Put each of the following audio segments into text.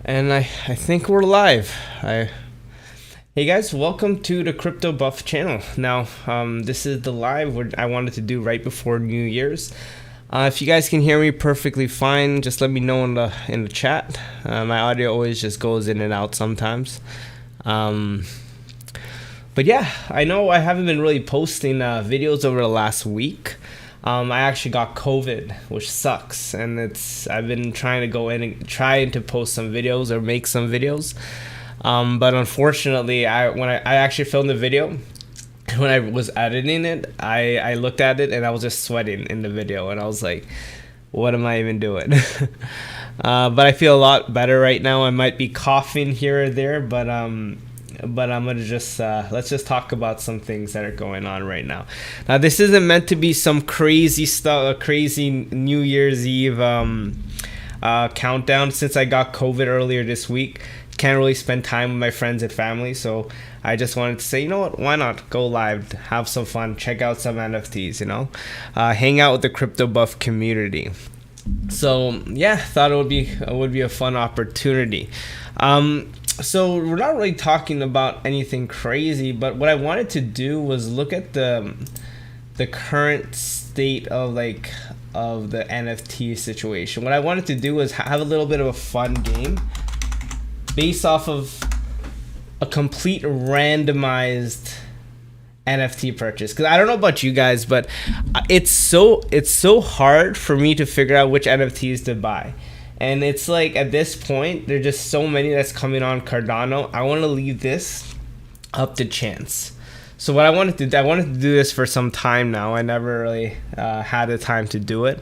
And I think we're live. Hey guys, welcome to the Crypto Buff channel. Now, this is the live where I wanted to do right before New Year's. If you guys can hear me perfectly fine, just let me know in the chat. My audio always just goes in and out sometimes. But yeah, I know I haven't been really posting videos over the last week. I actually got COVID, which sucks, and I've been trying to go in and trying to post some videos or make some videos, but unfortunately, when I actually filmed the video, when I was editing it, I looked at it and I was just sweating in the video, and I was like, what am I even doing? But I feel a lot better right now. I might be coughing here or there, but I'm gonna just let's just talk about some things that are going on right now. Now, this isn't meant to be some crazy stuff, a crazy New Year's Eve countdown. Since I got COVID earlier this week, can't really spend time with my friends and family, so I just wanted to say, you know what, why not go live, have some fun, check out some NFTs, hang out with the Crypto Buff community. So yeah, thought it would be a fun opportunity. So we're not really talking about anything crazy, but what I wanted to do was look at the current state of the NFT situation. What I wanted to do was have a little bit of a fun game based off of a complete randomized NFT purchase, because I don't know about you guys, but it's so hard for me to figure out which NFTs to buy. And it's like, at this point, there's just so many that's coming on Cardano. I want to leave this up to chance. So what I wanted to do this for some time now. I never really had the time to do it.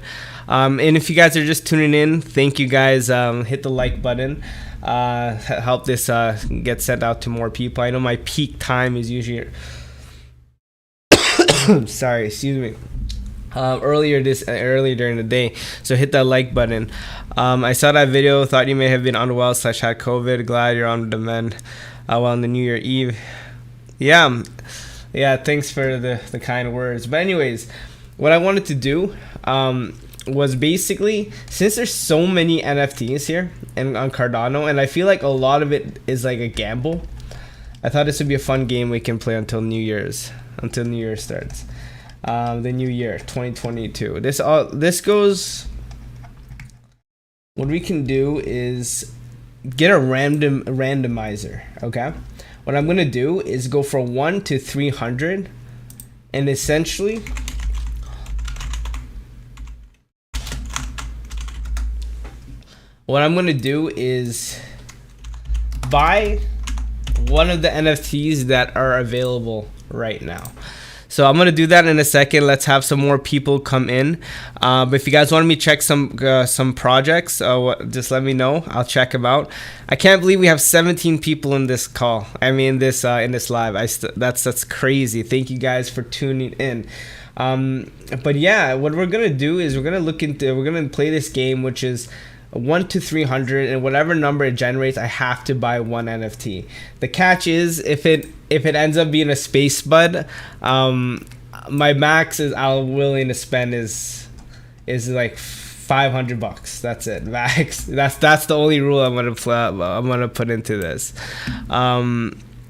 And if you guys are just tuning in, thank you guys. Hit the like button. Help this get sent out to more people. I know my peak time is usually sorry, excuse me. Earlier during the day, so hit that like button. I saw that video, thought you may have been unwell / had COVID. Glad you're on the mend. Well, on the New Year Eve. Yeah, thanks for the kind words. But anyways, what I wanted to do was basically, since there's so many NFTs here and on Cardano, and I feel like a lot of it is like a gamble, I thought this would be a fun game we can play until New Year starts. The new year 2022. This goes, what we can do is get a randomizer. Okay, what I'm gonna do is go for 1 to 300, and essentially what I'm gonna do is buy one of the NFTs that are available right now. So I'm gonna do that in a second. Let's have some more people come in. But if you guys want me to check some projects, just let me know. I'll check them out. I can't believe we have 17 people in this call. I mean, this in this live. That's crazy. Thank you guys for tuning in. But yeah, what we're gonna do is we're gonna play this game, which is 1 to 300, and whatever number it generates, I have to buy one NFT. The catch is, if it ends up being a space bud, my max is I'm willing to spend is like $500. That's it, max. That's the only rule I'm gonna put into this.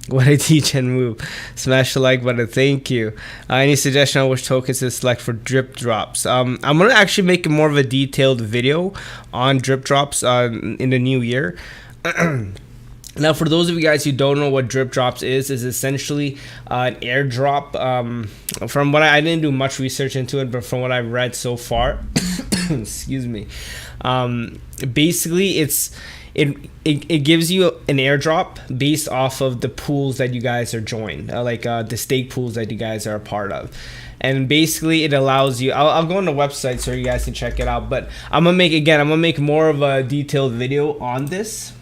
What I teach and move. Smash the like button. Thank you. Any suggestion on which tokens to select for drip drops? I'm gonna actually make more of a detailed video on drip drops in the new year. Now, for those of you guys who don't know what drip drops is essentially an airdrop. From what I didn't do much research into it, but from what I've read so far, excuse me. Basically, it gives you an airdrop based off of the pools that you guys are joined, the stake pools that you guys are a part of. And basically it allows you, I'll go on the website so you guys can check it out, but I'm gonna make more of a detailed video on this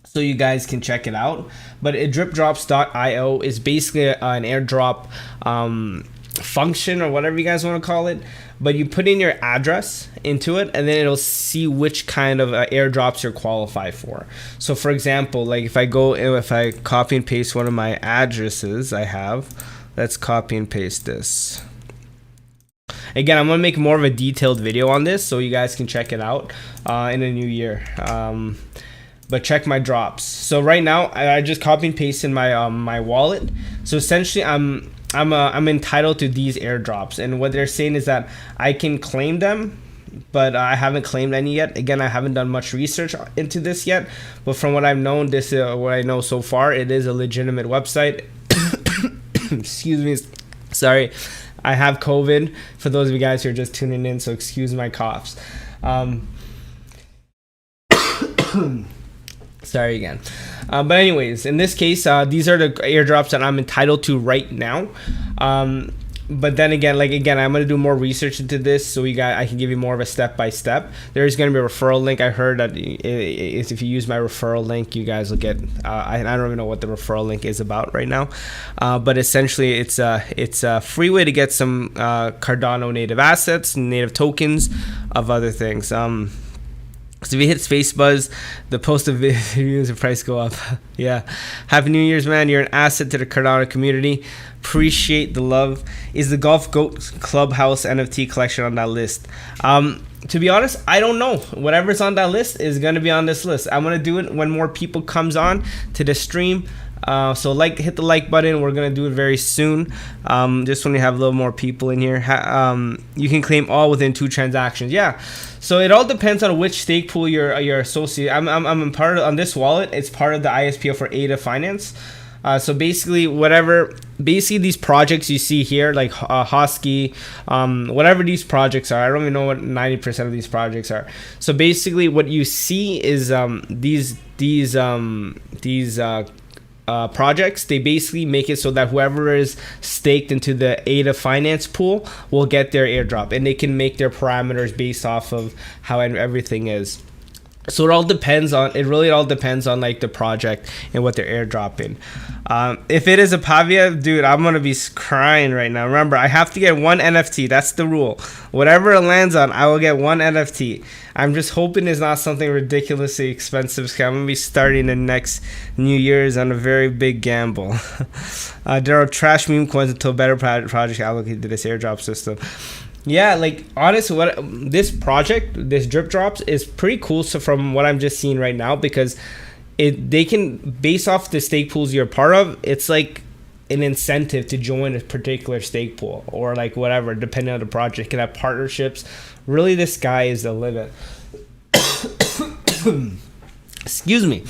so you guys can check it out. But dripdrops.io is basically an airdrop function, or whatever you guys want to call it, but you put in your address into it, and then it'll see which kind of airdrops you're qualified for. So for example, like if I copy and paste one of my addresses I have, let's copy and paste this. Again, I'm gonna make more of a detailed video on this so you guys can check it out in the new year. but check my drops. So right now I just copy and paste in my my wallet. So essentially I'm entitled to these airdrops, and what they're saying is that I can claim them, but I haven't claimed any yet. Again, I haven't done much research into this yet, but from what I've known, this what I know so far, it is a legitimate website. Excuse me, sorry, I have COVID, for those of you guys who are just tuning in, so excuse my coughs. Sorry again. But anyways, in this case, these are the airdrops that I'm entitled to right now. But then again, I'm going to do more research into this, so I can give you more of a step-by-step. There's going to be a referral link. I heard that if you use my referral link, you guys will get, I don't even know what the referral link is about right now. But essentially, it's a free way to get some Cardano native assets, native tokens of other things. So if you hit space buzz, the post of videos and price go up. Yeah. Happy New Year's, man. You're an asset to the Cardano community. Appreciate the love. Is the Golf Goat Clubhouse NFT collection on that list? To be honest, I don't know. Whatever's on that list is going to be on this list. I'm going to do it when more people comes on to the stream. So hit the like button. We're gonna do it very soon. Just when you have a little more people in here, you can claim all within 2 transactions. Yeah. So it all depends on which stake pool you're associated. I'm part of on this wallet. It's part of the ISPO for ADA Finance. So basically, these projects you see here, like Hosky, whatever these projects are, I don't even know what 90% of these projects are. So basically, what you see is these projects, they basically make it so that whoever is staked into the ADA finance pool will get their airdrop, and they can make their parameters based off of how everything is. So it really all depends on like the project and what they're airdropping. If it is a Pavia, dude, I'm gonna be crying right now. Remember, I have to get 1 NFT. That's the rule. Whatever it lands on, I will get 1 NFT. I'm just hoping it's not something ridiculously expensive, because I'm gonna be starting the next New Year's on a very big gamble. There are trash meme coins until better projects allocated to this airdrop system. Yeah, like honestly, what this project, this drip drops, is pretty cool. So from what I'm just seeing right now, because they can, based off the stake pools you're part of, it's like an incentive to join a particular stake pool, or like whatever, depending on the project. You can have partnerships. Really, the sky is the limit. Excuse me.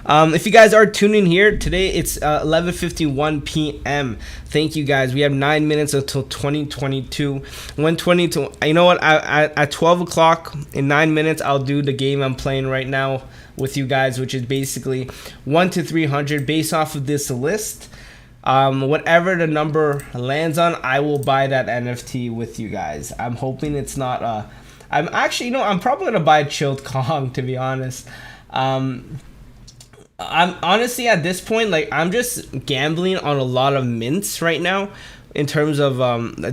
If you guys are tuning here today, it's 11:51 p.m. Thank you guys. We have 9 minutes until 2022. 122. You know what? At 12 o'clock in 9 minutes, I'll do the game I'm playing right now with you guys, which is basically 1 to 300 based off of this list. Whatever the number lands on, I will buy that NFT with you guys. I'm hoping it's not. I'm actually, I'm probably gonna buy a chilled Kong, to be honest. I'm honestly at this point, like, I'm just gambling on a lot of mints right now in terms of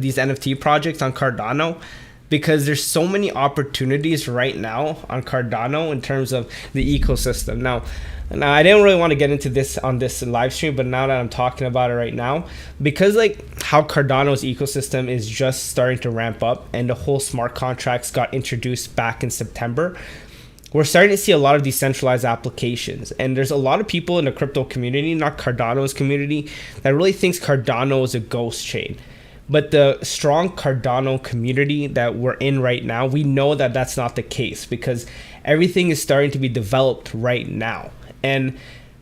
these NFT projects on Cardano, because there's so many opportunities right now on Cardano in terms of the ecosystem. Now I didn't really want to get into this on this live stream, but now that I'm talking about it right now, because like how Cardano's ecosystem is just starting to ramp up, and the whole smart contracts got introduced back in September, we're starting to see a lot of decentralized applications. And there's a lot of people in the crypto community, not Cardano's community, that really thinks Cardano is a ghost chain. But the strong Cardano community that we're in right now, we know that that's not the case, because everything is starting to be developed right now. And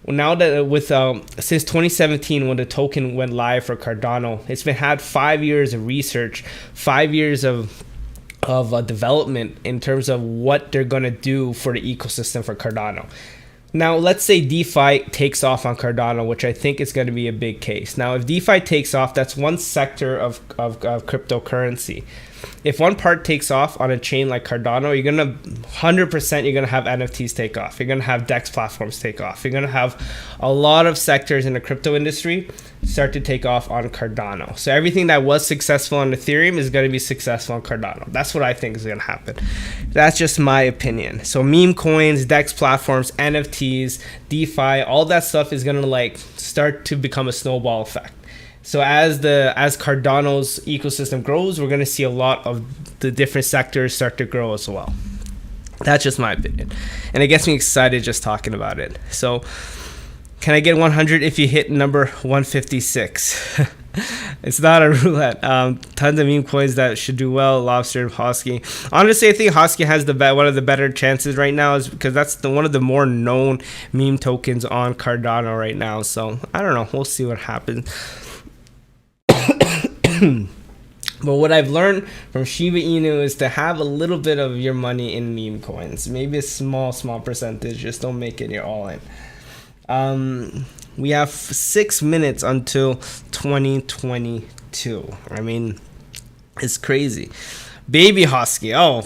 now that since 2017, when the token went live for Cardano, it's been had 5 years of research, 5 years of development in terms of what they're going to do for the ecosystem for Cardano. Now, let's say DeFi takes off on Cardano, which I think is going to be a big case. Now, if DeFi takes off, that's one sector of cryptocurrency. If one part takes off on a chain like Cardano, you're going to 100% you're going to have NFTs take off. You're going to have DEX platforms take off. You're going to have a lot of sectors in the crypto industry start to take off on Cardano. So everything that was successful on Ethereum is going to be successful on Cardano. That's what I think is going to happen. That's just my opinion. So meme coins, DEX platforms, NFTs, DeFi, all that stuff is going to like start to become a snowball effect. So as Cardano's ecosystem grows, we're going to see a lot of the different sectors start to grow as well. That's just my opinion, and it gets me excited just talking about it. So can I get 100 if you hit number 156? It's not a roulette. Tons of meme coins that should do well. Lobster and Hosky. Honestly, I think Hosky has one of the better chances right now, is because that's one of the more known meme tokens on Cardano right now. So I don't know. We'll see what happens. But what I've learned from Shiba Inu is to have a little bit of your money in meme coins. Maybe a small percentage. Just don't make it your all in. We have 6 minutes until 2022. I mean, it's crazy. Baby Hosky. Oh,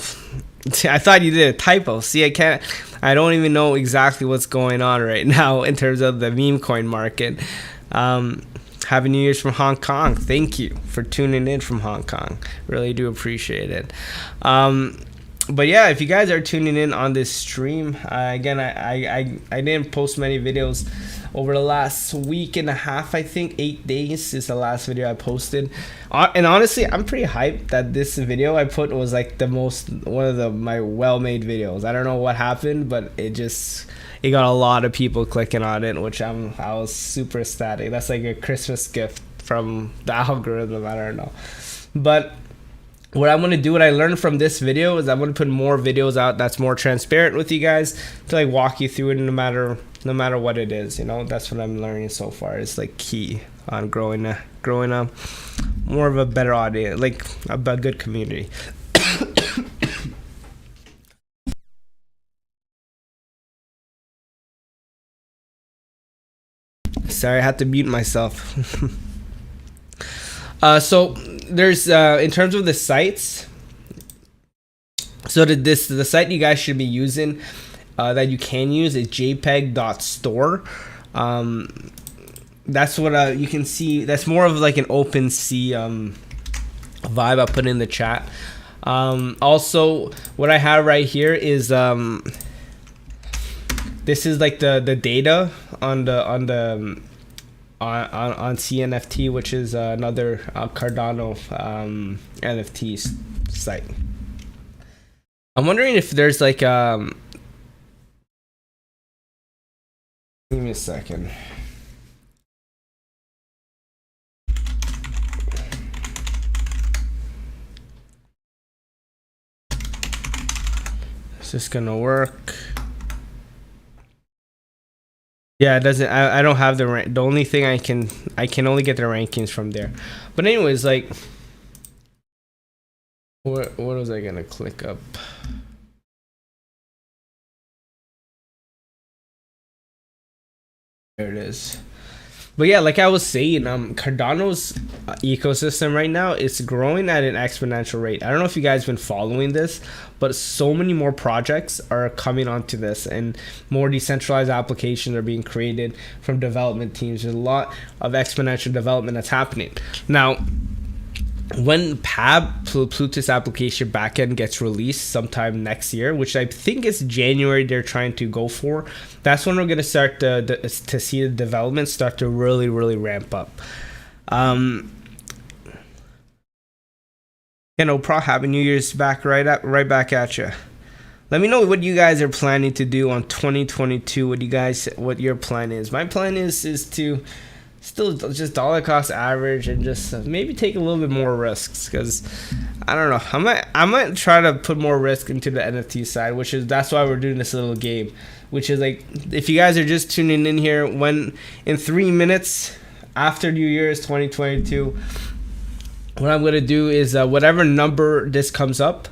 I thought you did a typo. See, I don't even know exactly what's going on right now in terms of the meme coin market. Happy New Year's from Hong Kong. Thank you for tuning in from Hong Kong. Really do appreciate it. But yeah, if you guys are tuning in on this stream, again, I didn't post many videos over the last week and a half. I think 8 days is the last video I posted. And honestly, I'm pretty hyped that this video I put was like one of my well-made videos. I don't know what happened, but it got a lot of people clicking on it, which I was super ecstatic. That's like a Christmas gift from the algorithm. I don't know. But what I'm going to do, what I learned from this video, is I'm going to put more videos out that's more transparent with you guys, to like walk you through it no matter what it is. You know, that's what I'm learning so far. It's like key on growing up more of a better audience, like a good community. Sorry, I had to mute myself. So there's in terms of the sites. So the site you guys should be using, that you can use, is jpeg.store. That's what you can see. That's more of like an OpenSea vibe. I put in the chat. Also, what I have right here is this is like the data on CNFT, which is another Cardano NFT site. I'm wondering if there's like give me a second. Is this gonna work? Yeah, it doesn't. I don't have the rank. The only thing I can only get the rankings from there. But anyways, like, what was I gonna click up? There it is. But yeah, like I was saying, Cardano's ecosystem right now is growing at an exponential rate. I don't know if you guys have been following this, but so many more projects are coming onto this, and more decentralized applications are being created from development teams. There's a lot of exponential development that's happening. Now, when Plutus application backend gets released sometime next year, which I think is January, they're trying to go for, that's when we're going to start to see the development start to really ramp up. Happy New Year's back right back at you. Let me know what you guys are planning to do on 2022. What your plan is. My plan is to still just dollar cost average and just maybe take a little bit more risks, because I don't know, I might try to put more risk into the NFT side, that's why we're doing this little game, which is like, if you guys are just tuning in here, when in 3 minutes after New Year's 2022, what I'm gonna do is whatever number this comes up,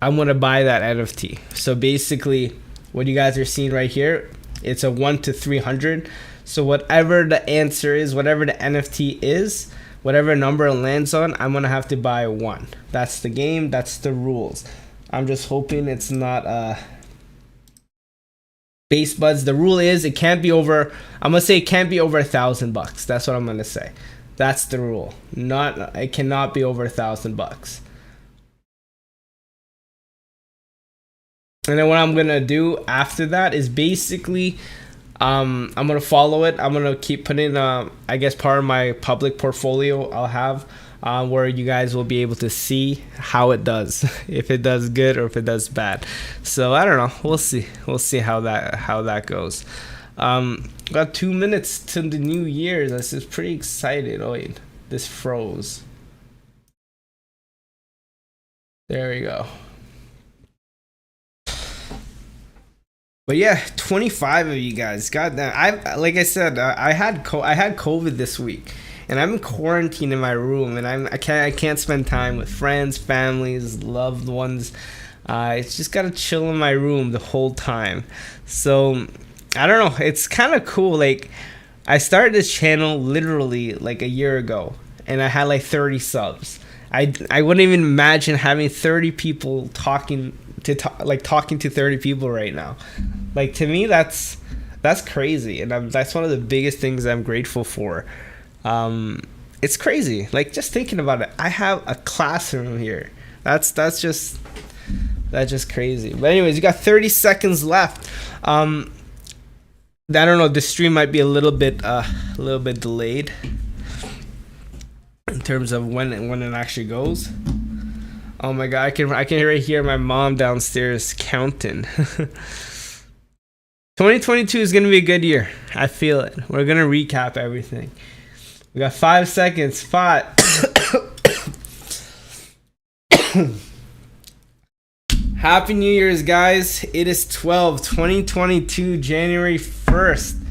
I'm gonna buy that NFT. So basically what you guys are seeing right here, it's a 1 to 300. So whatever the answer is, whatever the NFT is, whatever number it lands on, I'm going to have to buy 1. That's the game. That's the rules. I'm just hoping it's not base buds. The rule is it can't be over, I'm going to say it can't be over $1,000. That's what I'm going to say. That's the rule. It cannot be over $1,000. And then what I'm going to do after that is basically, I'm going to follow it. I'm going to keep putting, I guess, part of my public portfolio I'll have. where you guys will be able to see how it does, if it does good or if it does bad. So I don't know. We'll see how that goes. Got 2 minutes to the new year. This is pretty excited. Oh wait, this froze. There we go. But yeah, 25 of you guys. God damn. Like I said, I had COVID this week, and I'm in quarantine in my room, and I can't spend time with friends, families, loved ones. It's just gotta chill in my room the whole time. So I don't know. It's kind of cool. Like, I started this channel literally like a year ago, and I had like 30 subs. I wouldn't even imagine having 30 people talking to 30 people right now. Like, to me, that's crazy, and that's one of the biggest things I'm grateful for. It's crazy. Like, just thinking about it, I have a classroom here. That's just crazy. But anyways, you got 30 seconds left. I don't know. This stream might be a little bit delayed in terms of when it actually goes. Oh my god, I can already hear my mom downstairs counting. 2022 is gonna be a good year. I feel it. We're gonna recap everything. We got 5 seconds. 5. Happy New Year's, guys. It is 2022, January 1st.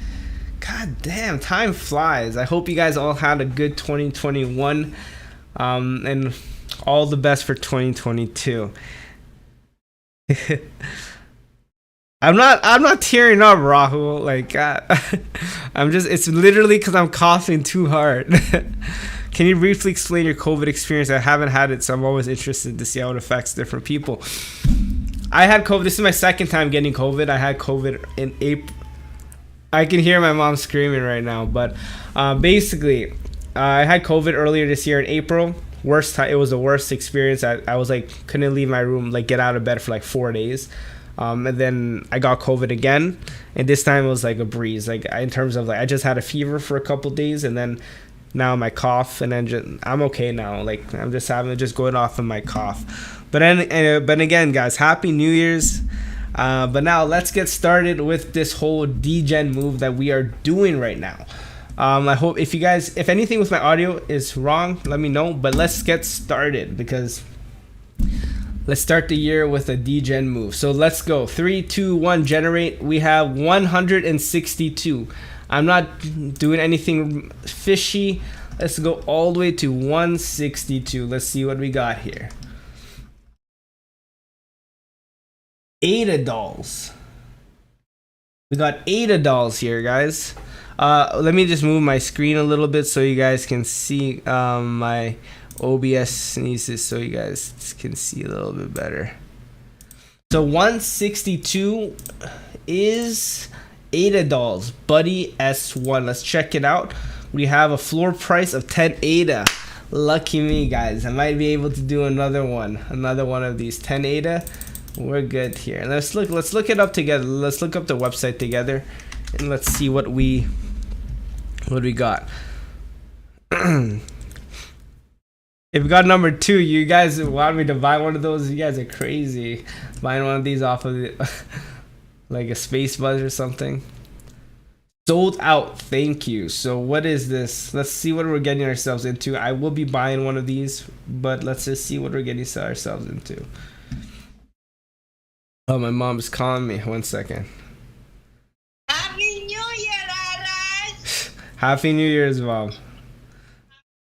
God damn, time flies. I hope you guys all had a good 2021, and all the best for 2022. I'm not tearing up, Rahul. Like, it's literally because I'm coughing too hard. Can you briefly explain your COVID experience? I haven't had it, so I'm always interested to see how it affects different people. I had COVID. This is my second time getting COVID. I had COVID in April. I can hear my mom screaming right now, but basically, I had COVID earlier this year in April. Worst time. It was the worst experience. I was like, couldn't leave my room, like get out of bed for like 4 days. And then I got COVID again, and this time it was like a breeze. Like, in terms of, like, I just had a fever for a couple days, and then now my cough, and then I'm okay now. Like, I'm just going off of my cough. But again, guys, Happy New Year's. But now let's get started with this whole degen move that we are doing right now. I hope if anything with my audio is wrong, let me know. But let's get started, because let's start the year with a degen move. So let's go. 3, 2, 1, generate. We have 162. I'm not doing anything fishy. Let's go all the way to 162. Let's see what we got here. $8. We got $8 here, guys. Let me just move my screen a little bit so you guys can see. My OBS sneezes so you guys can see a little bit better. So 162 is $8. Buddy S1. Let's check it out. We have a floor price of 10 ADA. Lucky me, guys. I might be able to do another one of these 10 ADA. We're good here. Let's look it up together. Let's look up the website together, and let's see what we got. If we got number 2, you guys want me to buy one of those? You guys are crazy. Buying one of these off of like a Space Buzz or something. Sold out. Thank you. So what is this? Let's see what we're getting ourselves into. I will be buying one of these, but let's just see what we're getting ourselves into. Oh, my mom's calling me. 1 second. Happy New Year, Adax! Happy New Year's, Mom.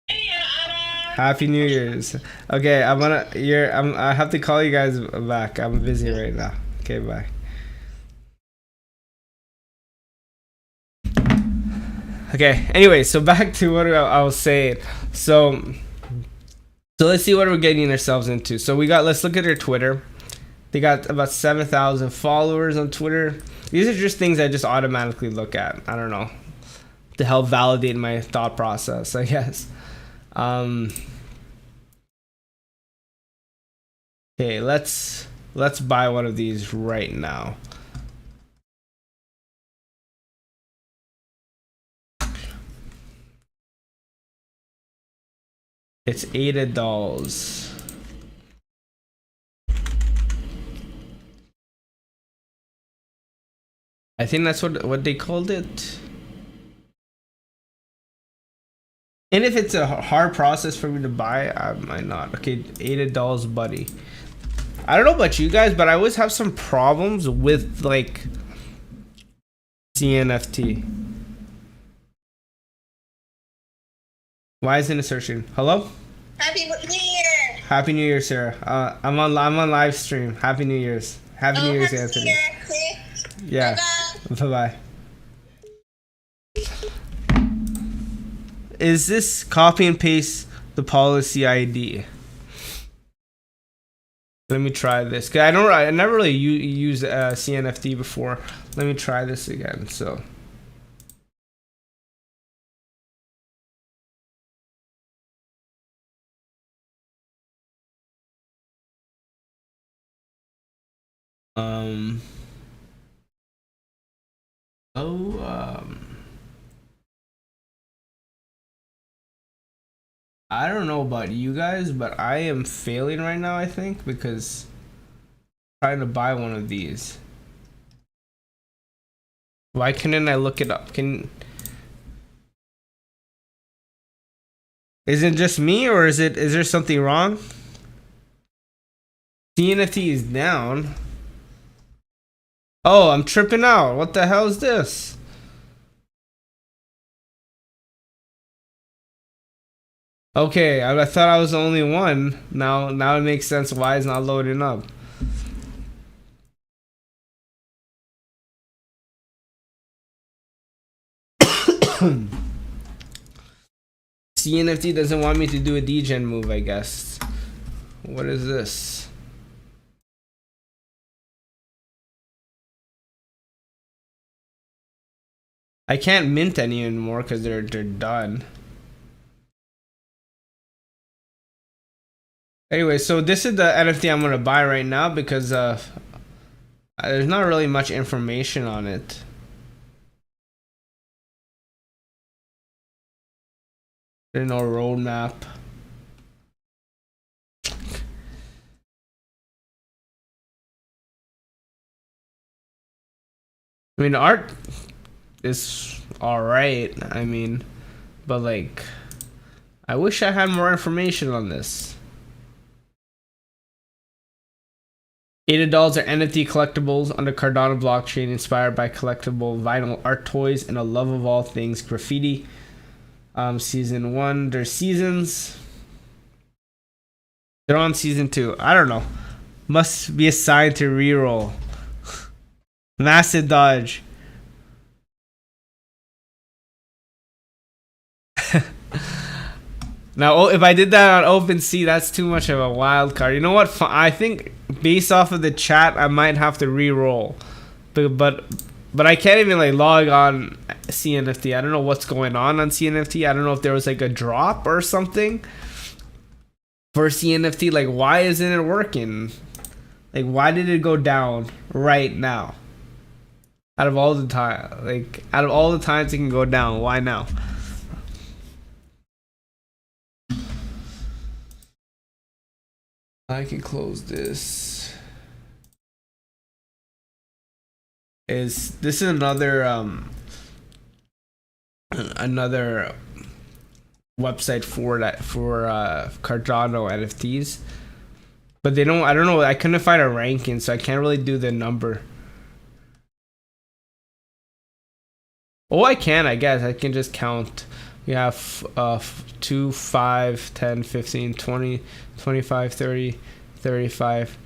Happy New Year's. Okay, I have to call you guys back. I'm busy right now. Okay, bye. Okay, anyway, so back to what I was saying. So let's see what we're getting ourselves into. So let's look at their Twitter. They got about 7,000 followers on Twitter. These are just things I just automatically look at. I don't know, to help validate my thought process, I guess. Okay, let's buy one of these right now. It's $8. I think that's what they called it. And if it's a hard process for me to buy, I might not. Okay, $8, buddy. I don't know about you guys, but I always have some problems with like CNFT. Why isn't it searching? Hello? Happy New Year. Happy New Year, Sarah. I'm on live stream. Happy New Year's. Happy New Year's, Anthony. New Year. See? Yeah. Bye bye. Is this copy and paste the policy ID? Let me try this. 'Cause I never really used CNFT before. Let me try this again. So. I don't know about you guys, but I am failing right now, I think, because I'm trying to buy one of these. Why couldn't I look it up? Is it just me, or is there something wrong? CNFT is down. Oh, I'm tripping out. What the hell is this? Okay, I thought I was the only one. Now it makes sense why it's not loading up. CNFT doesn't want me to do a degen move, I guess. What is this? I can't mint any anymore because they're done. Anyway, so this is the NFT I'm gonna buy right now because there's not really much information on it. There's no roadmap. I mean, art is alright. I mean, but like, I wish I had more information on this. $8 are NFT collectibles on the Cardano blockchain inspired by collectible vinyl art toys and a love of all things graffiti. Season 1, there's seasons. They're on season 2. I don't know. Must be assigned to reroll. Massive dodge. Now, if I did that on OpenSea, that's too much of a wild card. You know what? I think based off of the chat, I might have to re-roll. But I can't even like log on CNFT. I don't know what's going on CNFT. I don't know if there was like a drop or something for CNFT. Like, why isn't it working? Like, why did it go down right now? Out of all the time, like out of all the times it can go down, why now? I can close this. This is another another website for Cardano NFTs, but they don't. I don't know. I couldn't find a ranking, so I can't really do the number. Oh, I can. I guess I can just count. We have 2, 5, 10, 15, 20, 25, 30, 35,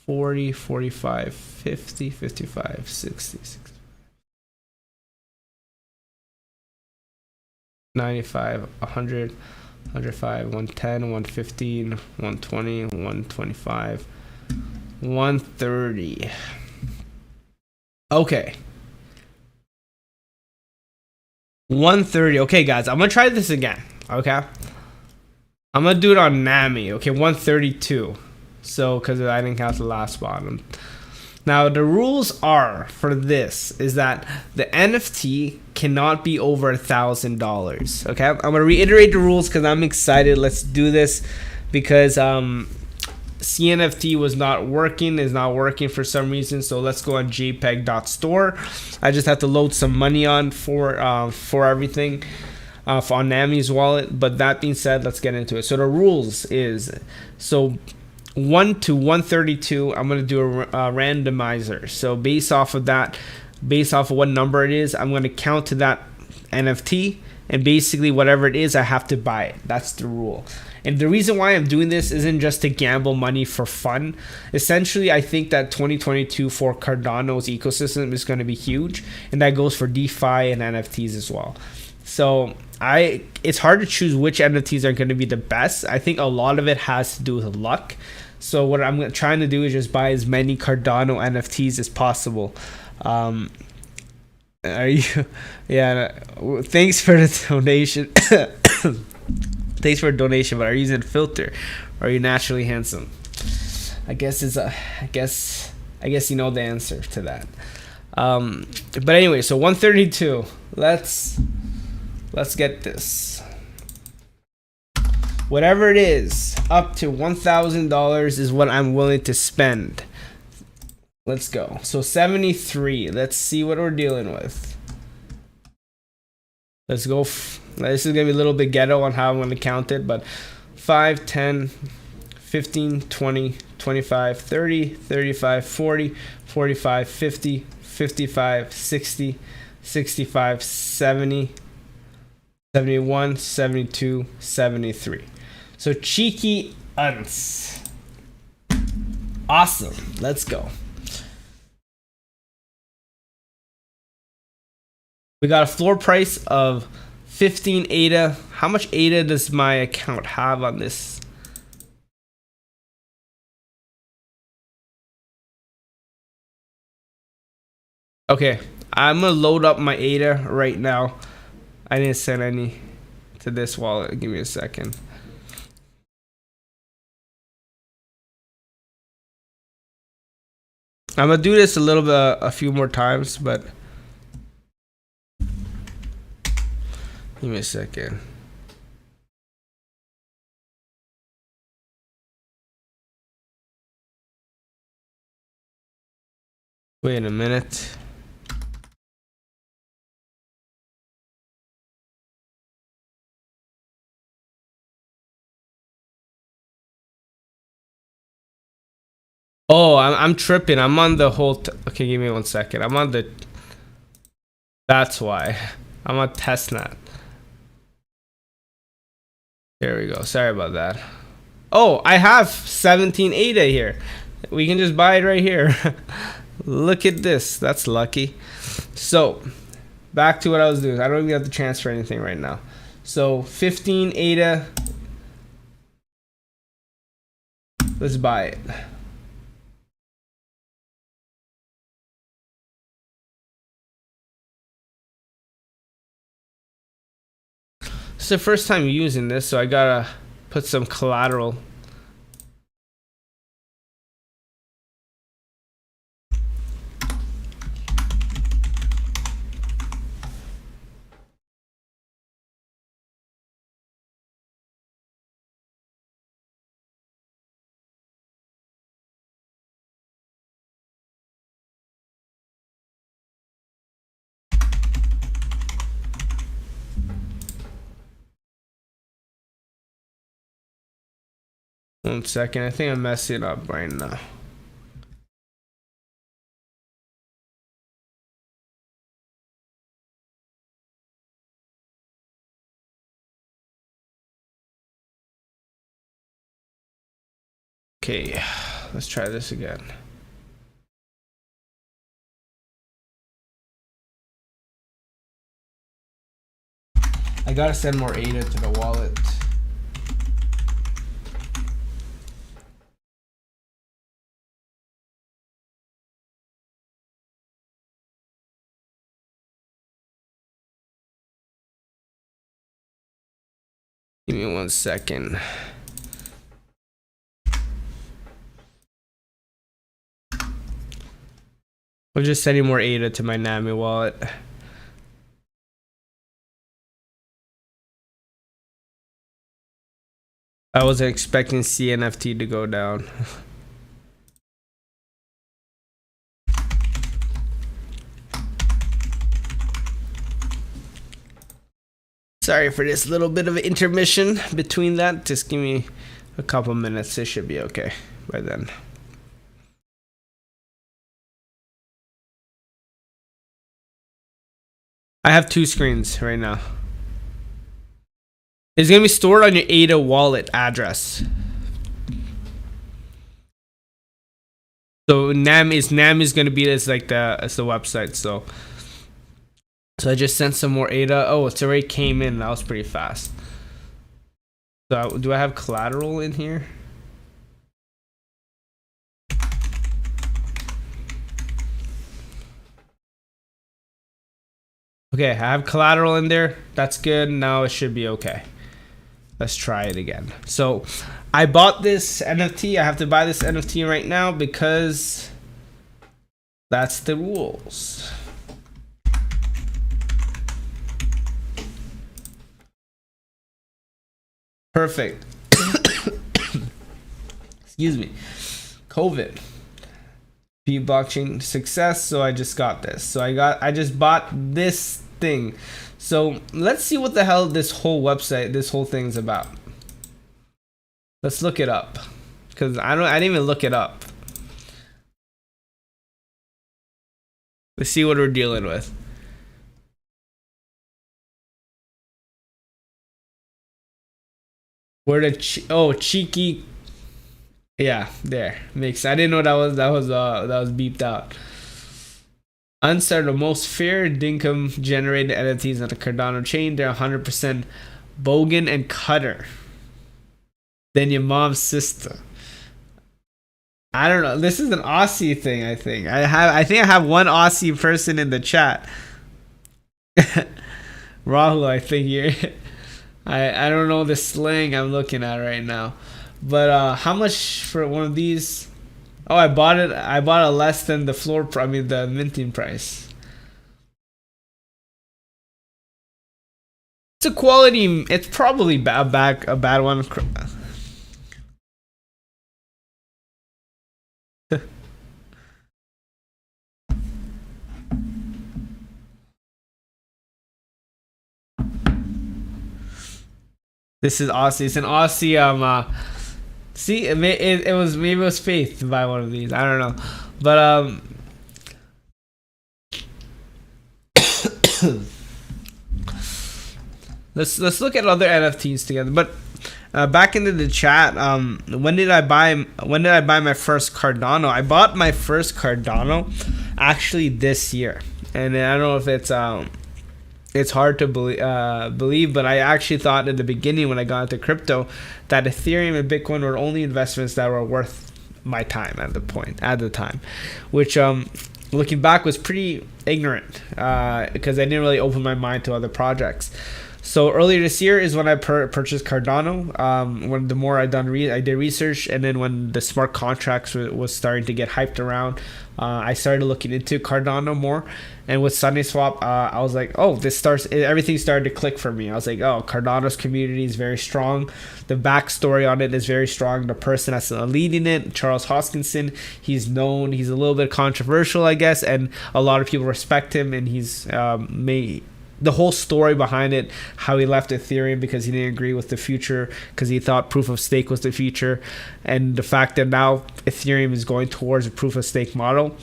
40, 45, 50, 55, 60, 60, 95, 100, 105, 110, 115, 120, 125, 130. Okay. 130. Okay, guys, I'm gonna try this again. Okay, I'm gonna do it on Nami. Okay, 132. So, because I didn't count the last bottom. Now the rules are for this is that the NFT cannot be over $1,000. Okay, I'm gonna reiterate the rules because I'm excited. Let's do this because CNFT was not working, is not working for some reason. So let's go on jpeg.store. I just have to load some money on for everything on Nami's wallet. But that being said, let's get into it. So the rules is 1 to 132, I'm going to do a randomizer. So based off of that, based off of what number it is, I'm going to count to that NFT, and basically whatever it is, I have to buy it. That's the rule. And the reason why I'm doing this isn't just to gamble money for fun. Essentially, I think that 2022 for Cardano's ecosystem is going to be huge, and that goes for DeFi and NFTs as well. So it's hard to choose which NFTs are going to be the best. I think a lot of it has to do with luck. So what I'm trying to do is just buy as many Cardano NFTs as possible. Are you? Yeah. Thanks for the donation. Thanks for the donation. But are you using a filter? Or are you naturally handsome? I guess you know the answer to that. But anyway, so 132. Let's get this. Whatever it is, up to $1,000 is what I'm willing to spend. Let's go. So 73. Let's see what we're dealing with. Let's go. This is going to be a little bit ghetto on how I'm going to count it, but 5, 10, 15, 20, 25, 30, 35, 40, 45, 50, 55, 60, 65, 70, 71, 72, 73. So cheeky unts. Awesome. Let's go. We got a floor price of 15 ADA. How much ADA does my account have on this? Okay, I'm gonna load up my ADA right now. I didn't send any to this wallet. Give me a second. I'm gonna do this a few more times, but give me a second. Wait a minute. Oh, I'm tripping. I'm on the whole. Okay, give me 1 second. I'm on the. That's why. I'm on testnet. There we go. Sorry about that. Oh, I have 17 ADA here. We can just buy it right here. Look at this. That's lucky. So, back to what I was doing. I don't even have to transfer anything right now. So, 15 ADA. Let's buy it. It's the first time using this, so I gotta put some collateral. One second, I think I'm messing it up right now. Okay, let's try this again. I gotta send more ADA to the wallet. Give me 1 second. I'm just sending more ADA to my NAMI wallet. I wasn't expecting CNFT to go down. Sorry for this little bit of an intermission between that. Just give me a couple minutes. It should be okay by then. I have 2 screens right now. It's gonna be stored on your ADA wallet address. So NAM is gonna be as like the website. So I just sent some more ADA. Oh, it's already came in. That was pretty fast. So do I have collateral in here? Okay, I have collateral in there. That's good. Now it should be okay. Let's try it again. So I bought this NFT. I have to buy this NFT right now because that's the rules. Perfect. Excuse me. COVID. Be blockchain success. So I just got this. So I just bought this thing. So let's see what the hell this whole website, this whole thing's about. Let's look it up. Because I didn't even look it up. Let's see what we're dealing with. Where the cheeky, yeah, there makes. I didn't know that was beeped out. UNTs are the most fair income generated NFTs on the Cardano chain. They're 100% bogan and cutter than your mom's sister. I don't know. This is an Aussie thing. I think I have one Aussie person in the chat. Rahul, I think you're. I don't know the slang I'm looking at right now, but how much for one of these? Oh, I bought it less than the floor. I mean the minting price. It's a quality. It's probably a bad one. This is Aussie. It's an Aussie. See, it was maybe it was faith to buy one of these. I don't know, but let's look at other NFTs together. But back into the chat. When did I buy my first Cardano? I bought my first Cardano actually this year, and I don't know if it's hard to believe, but I actually thought in the beginning when I got into crypto that Ethereum and Bitcoin were only investments that were worth my time at the time, which looking back was pretty ignorant because I didn't really open my mind to other projects. So earlier this year is when I purchased Cardano. When the more I did research, and then when the smart contracts was starting to get hyped around, I started looking into Cardano more. And with sundaeswap, I was like, oh, everything started to click for me. I was like, oh, Cardano's community is very strong. The backstory on it is very strong. The person that's leading it, Charles Hoskinson, he's known. He's a little bit controversial, I guess, and a lot of people respect him. And he's made the whole story behind it, how he left Ethereum because he didn't agree with the future, because he thought proof of stake was the future, and the fact that now Ethereum is going towards a proof of stake model.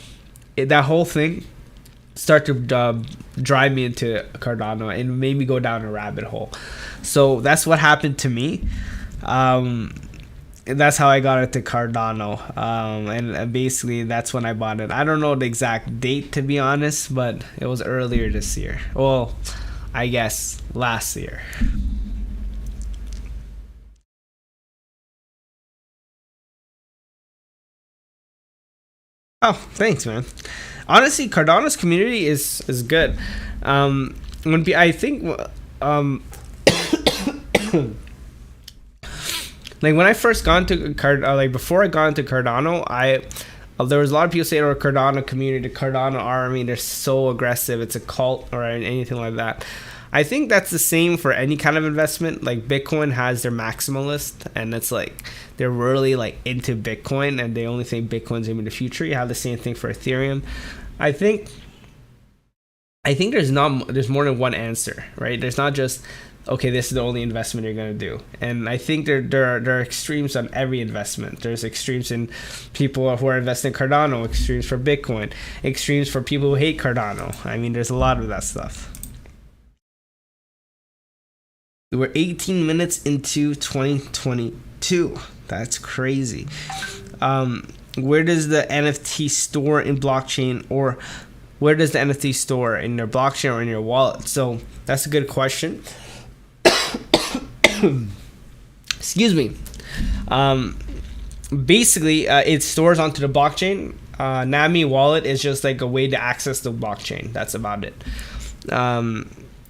That whole thing started to drive me into Cardano and made me go down a rabbit hole. So that's what happened to me. And that's how I got into Cardano. And basically that's when I bought it. I don't know the exact date, to be honest, but it was earlier this year. Well, I guess last year. Oh, thanks, man. Honestly, Cardano's community is good. I think like when I first got into before I got into Cardano, There was a lot of people saying, "Oh, Cardano community, Cardano army, they're so aggressive. It's a cult or anything like that." I think that's the same for any kind of investment. Like Bitcoin has their maximalist, and it's like they're really like into Bitcoin, and they only think Bitcoin's gonna be the future. You have the same thing for Ethereum. I think there's more than one answer, right? There's not just, okay, this is the only investment you're going to do. And I think there are extremes on every investment. There's extremes in people who are investing in Cardano, extremes for Bitcoin, extremes for people who hate Cardano. I mean, there's a lot of that stuff. We're 18 minutes into 2022. That's crazy. Where does the NFT store in blockchain, or where does the NFT store in your blockchain or in your wallet? So that's a good question. Excuse me. Basically, it stores onto the blockchain. Nami wallet is just like a way to access the blockchain. That's about it.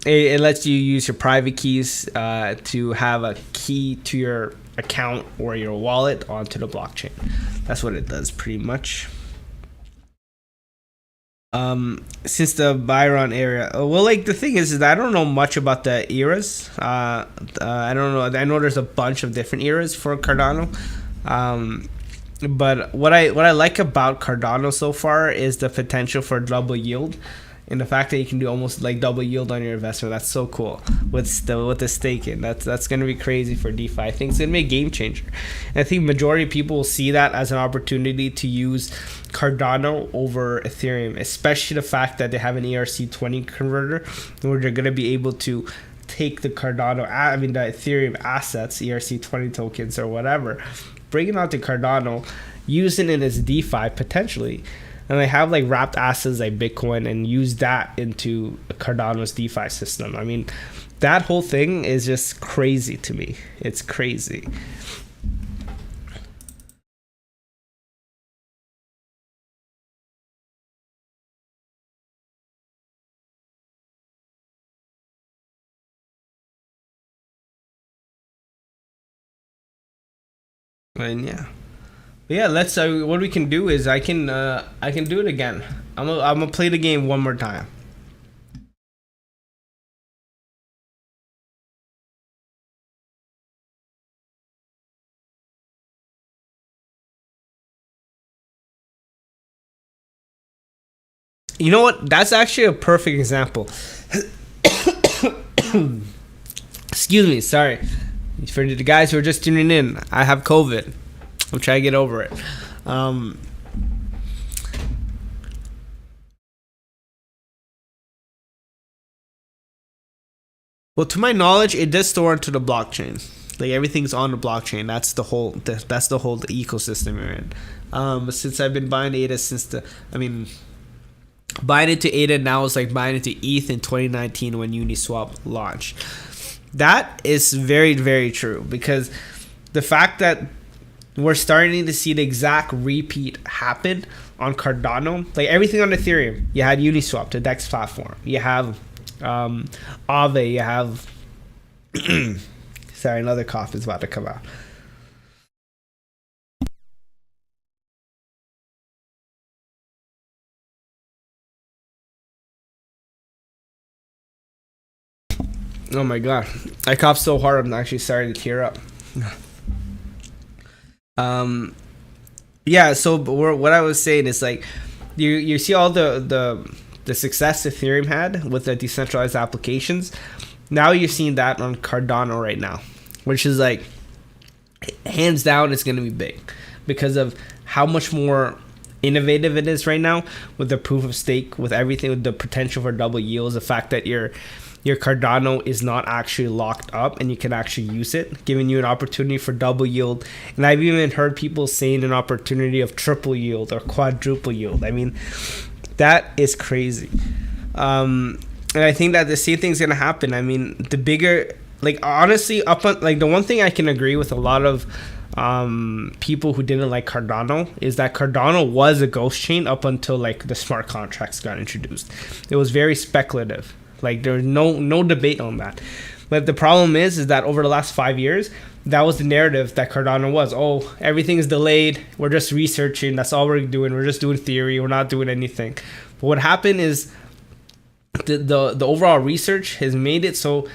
It lets you use your private keys to have a key to your account or your wallet onto the blockchain. That's what it does pretty much. Since the Byron area, well, like the thing is that I don't know much about the eras. I don't know. I know there's a bunch of different eras for Cardano. But what I like about Cardano so far is the potential for double yield, and the fact that you can do almost like double yield on your investment. That's so cool with the staking. That's gonna be crazy for DeFi. I think it's gonna be a game changer. And I think majority of people will see that as an opportunity to use Cardano over Ethereum, especially the fact that they have an ERC20 converter where they're gonna be able to take the the Ethereum assets, ERC20 tokens or whatever, bring it out to Cardano, using it as DeFi potentially. And they have like wrapped assets like Bitcoin and use that into Cardano's DeFi system. I mean, that whole thing is just crazy to me. It's crazy. And yeah. But yeah, let's. What we can do is I can do it again. I'm gonna play the game one more time. You know what? That's actually a perfect example. Excuse me. Sorry. For the guys who are just tuning in, I have COVID. I'm trying to get over it. Well, to my knowledge, it does store into the blockchain. Like everything's on the blockchain. That's the whole ecosystem you're in. But since I've been buying ADA buying into ADA now is like buying into ETH in 2019 when Uniswap launched. That is very, very true, because the fact that we're starting to see the exact repeat happen on Cardano, like everything on Ethereum. You had Uniswap, the DEX platform. You have Aave. You have sorry, another cough is about to come out. Oh my god, I coughed so hard I'm actually starting to tear up. Yeah, so what I was saying is like you see all the success Ethereum had with the decentralized applications. Now you're seeing that on Cardano right now, which is like hands down it's going to be big because of how much more innovative it is right now with the proof of stake, with everything, with the potential for double yields, the fact that your Cardano is not actually locked up and you can actually use it, giving you an opportunity for double yield. And I've even heard people saying an opportunity of triple yield or quadruple yield. I mean, that is crazy. And I think that the same thing's going to happen. I mean, the bigger, like honestly, the one thing I can agree with a lot of people who didn't like Cardano is that Cardano was a ghost chain up until like the smart contracts got introduced. It was very speculative. Like there's no debate on that. But the problem is that over the last 5 years, that was the narrative that Cardano was. Oh, everything is delayed. We're just researching. That's all we're doing. We're just doing theory. We're not doing anything. But what happened is the overall research has made it so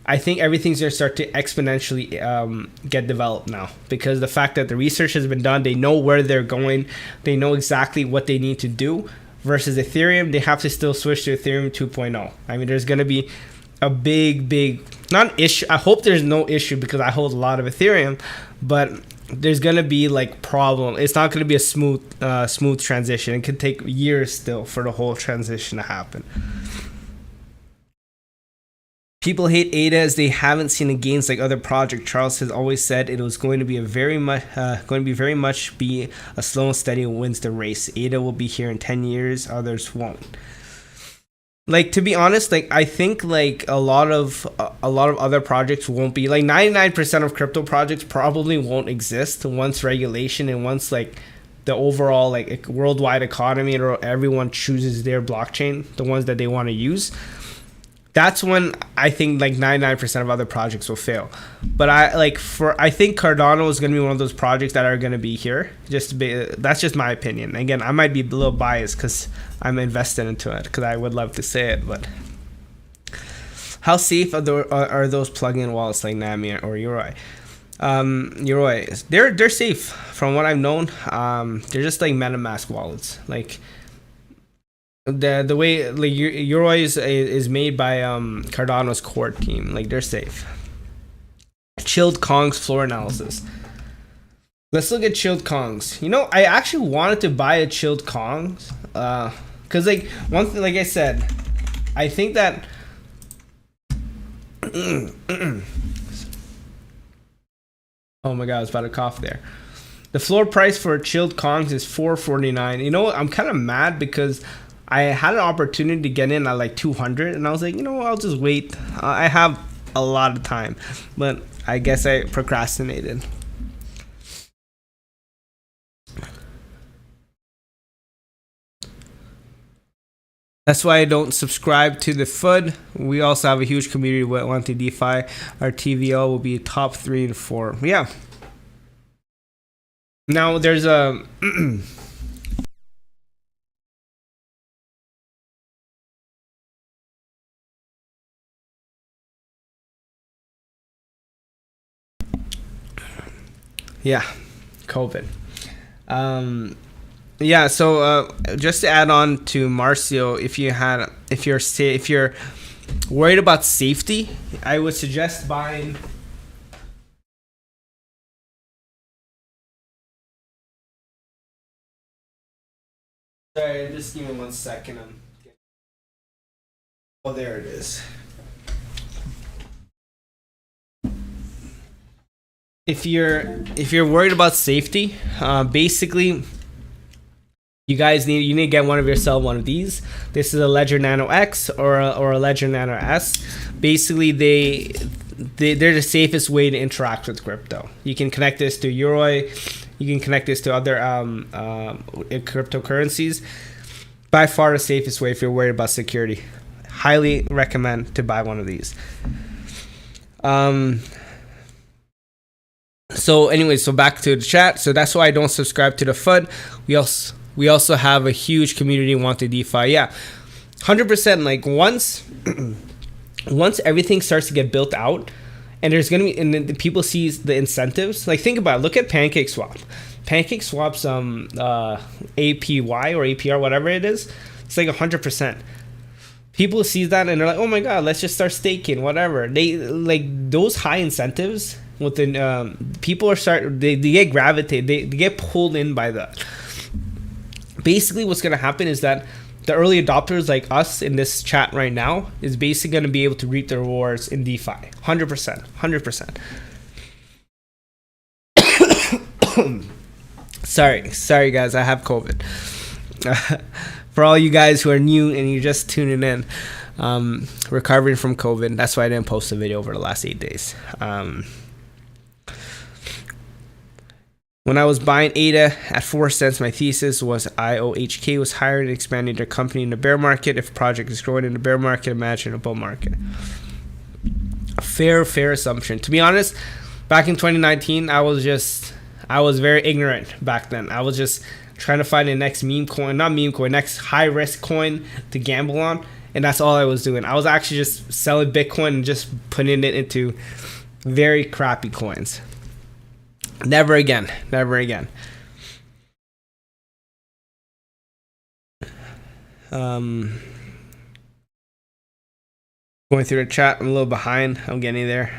I think everything's going to start to exponentially get developed now, because the fact that the research has been done, they know where they're going, they know exactly what they need to do, versus Ethereum, they have to still switch to Ethereum 2.0. I mean, there's going to be a big, not an issue. I hope there's no issue because I hold a lot of Ethereum, but there's going to be like problem. It's not going to be a smooth transition. It could take years still for the whole transition to happen. People hate ADA as they haven't seen the gains like other projects. Charles has always said it was going to be very much be a slow and steady wins the race. ADA will be here in 10 years, others won't. Like, to be honest, like I think like a lot of other projects won't be, like 99% of crypto projects probably won't exist once regulation and once like the overall like worldwide economy and everyone chooses their blockchain, the ones that they want to use. That's when I think like 99% of other projects will fail. But I think Cardano is going to be one of those projects that are going to be here. That's just my opinion. Again, I might be a little biased because I'm invested into it, because I would love to say it. But how safe are those plug-in wallets like Nami or Xray? Xray, they're safe from what I've known. They're just like MetaMask wallets. Like the way like Xray is made by Cardano's core team. Like, they're safe. Chilled Kong's floor analysis. Let's look at Chilled Kong's. You know, I actually wanted to buy a Chilled Kong's because like one thing, like I said, I think that oh my god, I was about to cough there. The floor price for Chilled Kong's is $4.49. You know what? I'm kind of mad because I had an opportunity to get in at like 200, and I was like, you know what, I'll just wait. I have a lot of time, but I guess I procrastinated. That's why I don't subscribe to the FUD. We also have a huge community with wanting DeFi. Our TVL will be top 3 and 4. Yeah. Now there's a yeah, COVID. Yeah, so just to add on to Marcio, if you're worried about safety, I would suggest buying sorry, just give me 1 second. Oh, there it is. If you're worried about safety, basically you need to get one of these. This is a Ledger Nano X or a Ledger Nano S. Basically, they're the safest way to interact with crypto. You can connect this to Xray, you can connect this to other cryptocurrencies. By far the safest way if you're worried about security. Highly recommend to buy one of these. So anyways, so back to the chat. So that's why I don't subscribe to the FUD. We also have a huge community wanting DeFi. Yeah, 100%. Like once everything starts to get built out, and there's gonna be, and then the people see the incentives. Like, think about it. Look at PancakeSwap. PancakeSwap's APY or APR, whatever it is, it's like 100%. People see that and they're like, oh my god, let's just start staking, whatever. They like those high incentives. Within people they get gravitated, they get pulled in by that. Basically what's going to happen is that the early adopters like us in this chat right now is basically going to be able to reap the rewards in DeFi 100%. Sorry guys, I have COVID. For all you guys who are new and you're just tuning in, recovering from COVID. That's why I didn't post a video over the last 8 days. When I was buying ADA at 4 cents, my thesis was IOHK was hired and expanding their company in the bear market. If a project is growing in the bear market, imagine a bull market. Fair assumption. To be honest, back in 2019, I was very ignorant back then. I was just trying to find the next meme coin, not meme coin, next high risk coin to gamble on, and that's all I was doing. I was actually just selling Bitcoin and just putting it into very crappy coins. Never again. Never again. Going through the chat, I'm a little behind. I'm getting there.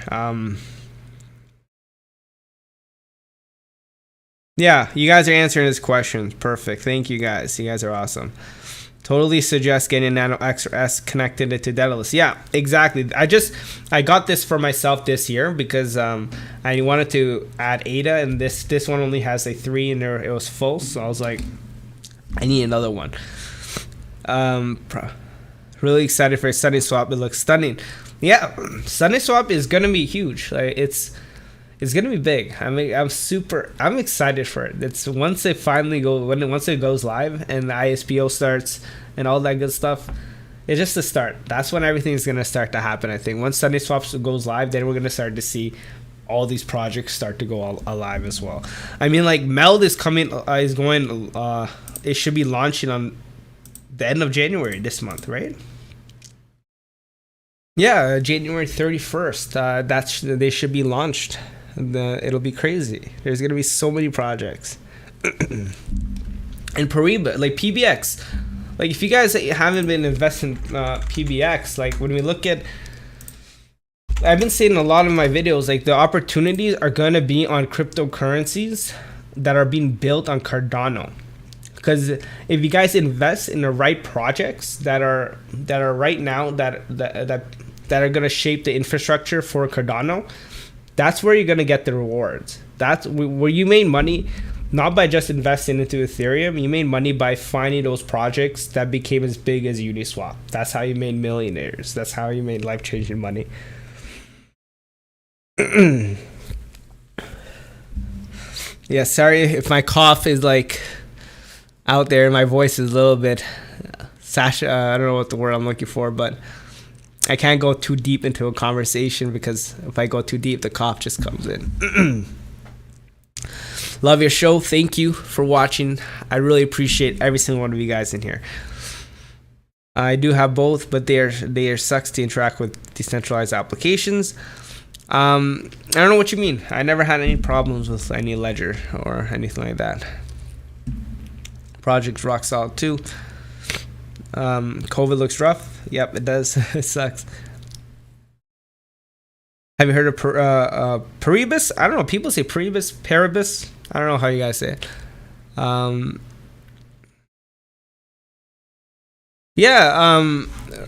Yeah, you guys are answering his questions. Perfect. Thank you guys. You guys are awesome. Totally suggest getting Nano XRS connected to Daedalus. Yeah, exactly. I got this for myself this year because I wanted to add ADA, and this one only has a 3 and it was full, so I was like, I need another one. Really excited for SundaeSwap. It looks stunning. Yeah, SundaeSwap is gonna be huge. Like it's gonna be big. I mean, I'm excited for it. It's once it goes live and the ISPO starts and all that good stuff. It's just the start. That's when everything's gonna start to happen. I think once SundaeSwap goes live, then we're gonna start to see all these projects start to go alive as well. I mean, like Meld is coming, it should be launching on the end of January this month, right? Yeah, January 31st. They should be launched. It'll be crazy. There's gonna be so many projects. And Pariba, like PBX, like if you guys haven't been investing PBX, like when we look at, I've been saying in a lot of my videos, like the opportunities are gonna be on cryptocurrencies that are being built on Cardano. Because if you guys invest in the right projects that are right now that are gonna shape the infrastructure for Cardano, that's where you're gonna get the rewards. That's where you made money, not by just investing into Ethereum. You made money by finding those projects that became as big as Uniswap. That's how you made millionaires. That's how you made life-changing money. Yeah, sorry if my cough is like out there. My voice is a little bit Sasha. I don't know what the word I'm looking for, but I can't go too deep into a conversation because if I go too deep, the cough just comes in. Love your show. Thank you for watching. I really appreciate every single one of you guys in here. I do have both, but they are sucks to interact with decentralized applications. I don't know what you mean. I never had any problems with any ledger or anything like that. Project's rock solid too. COVID looks rough. Yep, it does. It sucks. Have you heard of Paribus? I don't know. People say Paribus. I don't know how you guys say it.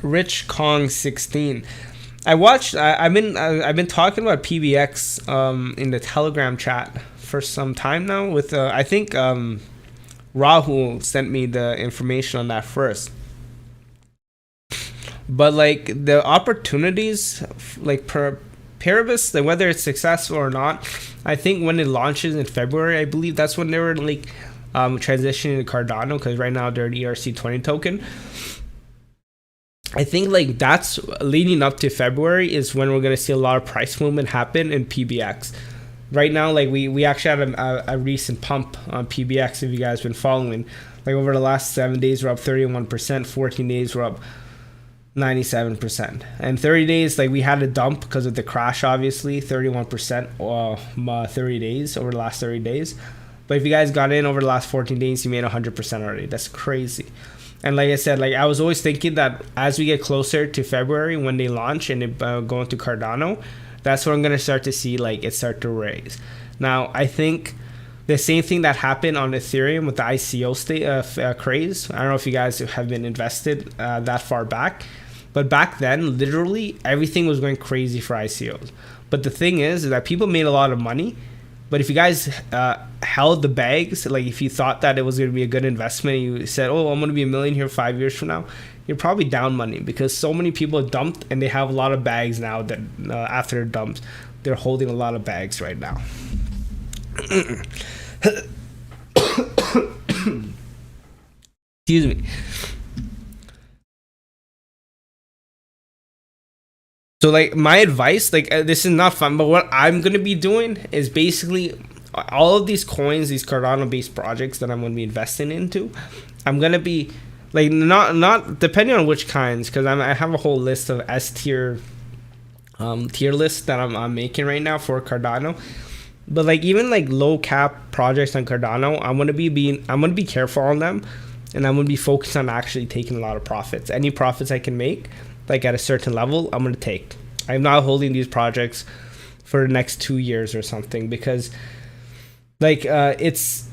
Rich Kong 16. I've been talking about PBX in the Telegram chat for some time now. With I think Rahul sent me the information on that first. But like the opportunities, like Paribus, like whether it's successful or not, I think when it launches in February, I believe that's when they were like transitioning to Cardano, because right now they're an ERC20 token. I think like that's leading up to February is when we're gonna see a lot of price movement happen in PBX. Right now, like we actually had a recent pump on PBX. If you guys been following, like over the last 7 days, we're up 31%. 14 days, we're up 97%. And 30 days, like we had a dump because of the crash, obviously 31% 30 days over the last 30 days. But if you guys got in over the last 14 days, you made 100% already. That's crazy. And like I said, like I was always thinking that as we get closer to February when they launch and it go into Cardano, that's when I'm gonna start to see like it start to raise. Now I think the same thing that happened on Ethereum with the ICO craze. I don't know if you guys have been invested that far back, but back then literally everything was going crazy for ICOs. But the thing is that people made a lot of money. But if you guys held the bags, like if you thought that it was going to be a good investment, you said, oh, I'm going to be $1 million here 5 years from now, you're probably down money because so many people dumped and they have a lot of bags now that after they're dumped, they're holding a lot of bags right now. Excuse me. So like my advice, like this is not fun, but what I'm gonna be doing is basically all of these coins, these Cardano based projects that I'm gonna be investing into. I'm gonna be like not depending on which kinds, because I have a whole list of S tier tier lists that I'm making right now for Cardano. But like even like low cap projects on Cardano, I'm gonna be careful on them, and I'm gonna be focused on actually taking a lot of profits. Any profits I can make, like at a certain level, I'm gonna take. I'm not holding these projects for the next 2 years or something, because like it's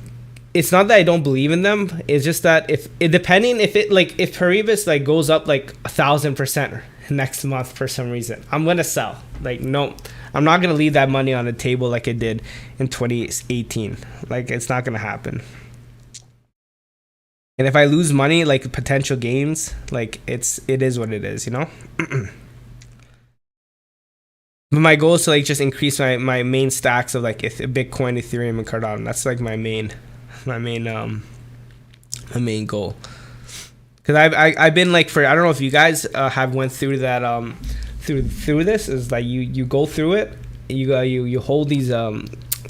not that I don't believe in them. It's just that if Paribas like goes up like 1,000% next month for some reason, I'm gonna sell. Like no, I'm not gonna leave that money on the table like I did in 2018. Like it's not gonna happen. And if I lose money, like potential gains, like it is what it is, you know. But my goal is to like just increase my main stacks of like Bitcoin, Ethereum, and Cardano. That's like my main goal. Because I've been like, for I don't know if you guys have went through that through this, is like you go through it, you hold these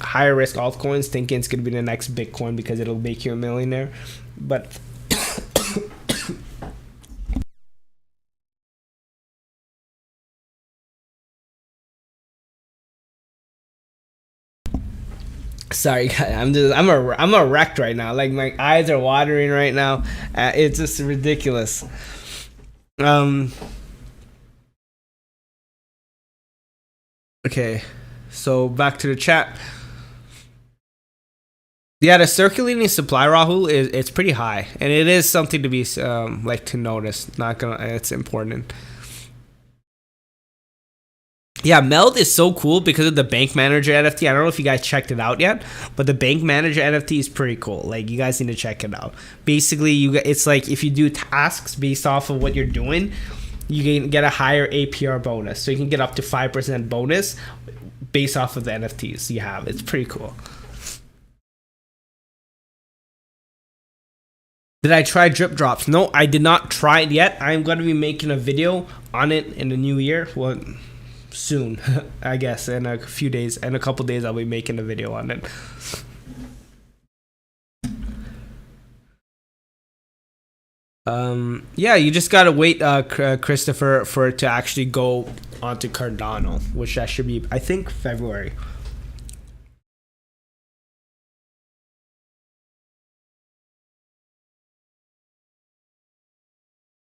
higher risk altcoins thinking it's gonna be the next Bitcoin because it'll make you a millionaire, but sorry guys, I'm a wreck right now. Like my eyes are watering right now. It's just ridiculous. Okay, so back to the chat. Yeah, the circulating supply, Rahul, it's pretty high, and it is something to be like to notice. Not gonna, it's important. Yeah, Meld is so cool because of the bank manager NFT. I don't know if you guys checked it out yet, but the bank manager NFT is pretty cool. Like you guys need to check it out. Basically, it's like if you do tasks based off of what you're doing, you can get a higher APR bonus. So you can get up to 5% bonus based off of the NFTs you have. It's pretty cool. Did I try drip drops? No, I did not try it yet. I'm going to be making a video on it in the new year. Well, soon, I guess. In a few days, in a couple days, I'll be making a video on it. Yeah, you just gotta wait, Christopher, for it to actually go onto Cardano, which that should be, I think, February.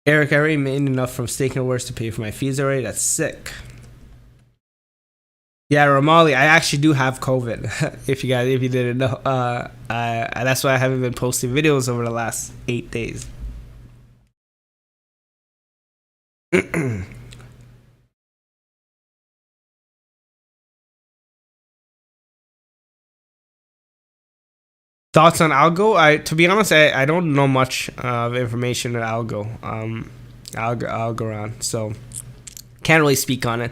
Eric, I already made enough from staking awards to pay for my fees already. That's sick. Yeah, Ramali, I actually do have COVID. if you didn't know, that's why I haven't been posting videos over the last 8 days. Thoughts on algo? To be honest, I don't know much of information on algorand, so can't really speak on it,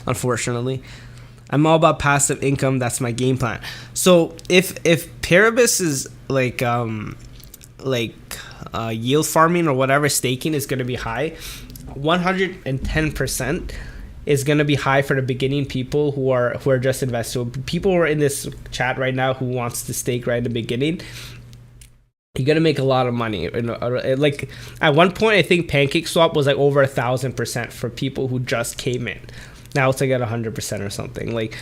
unfortunately. I'm all about passive income. That's my game plan. So if Paribas is like yield farming or whatever, staking is going to be high, 110% is going to be high for the beginning people who are just invested. So people who are in this chat right now who wants to stake right in the beginning, you're going to make a lot of money. Like at one point, I think PancakeSwap was like over 1,000% for people who just came in. Now it's like at 100% or something. Like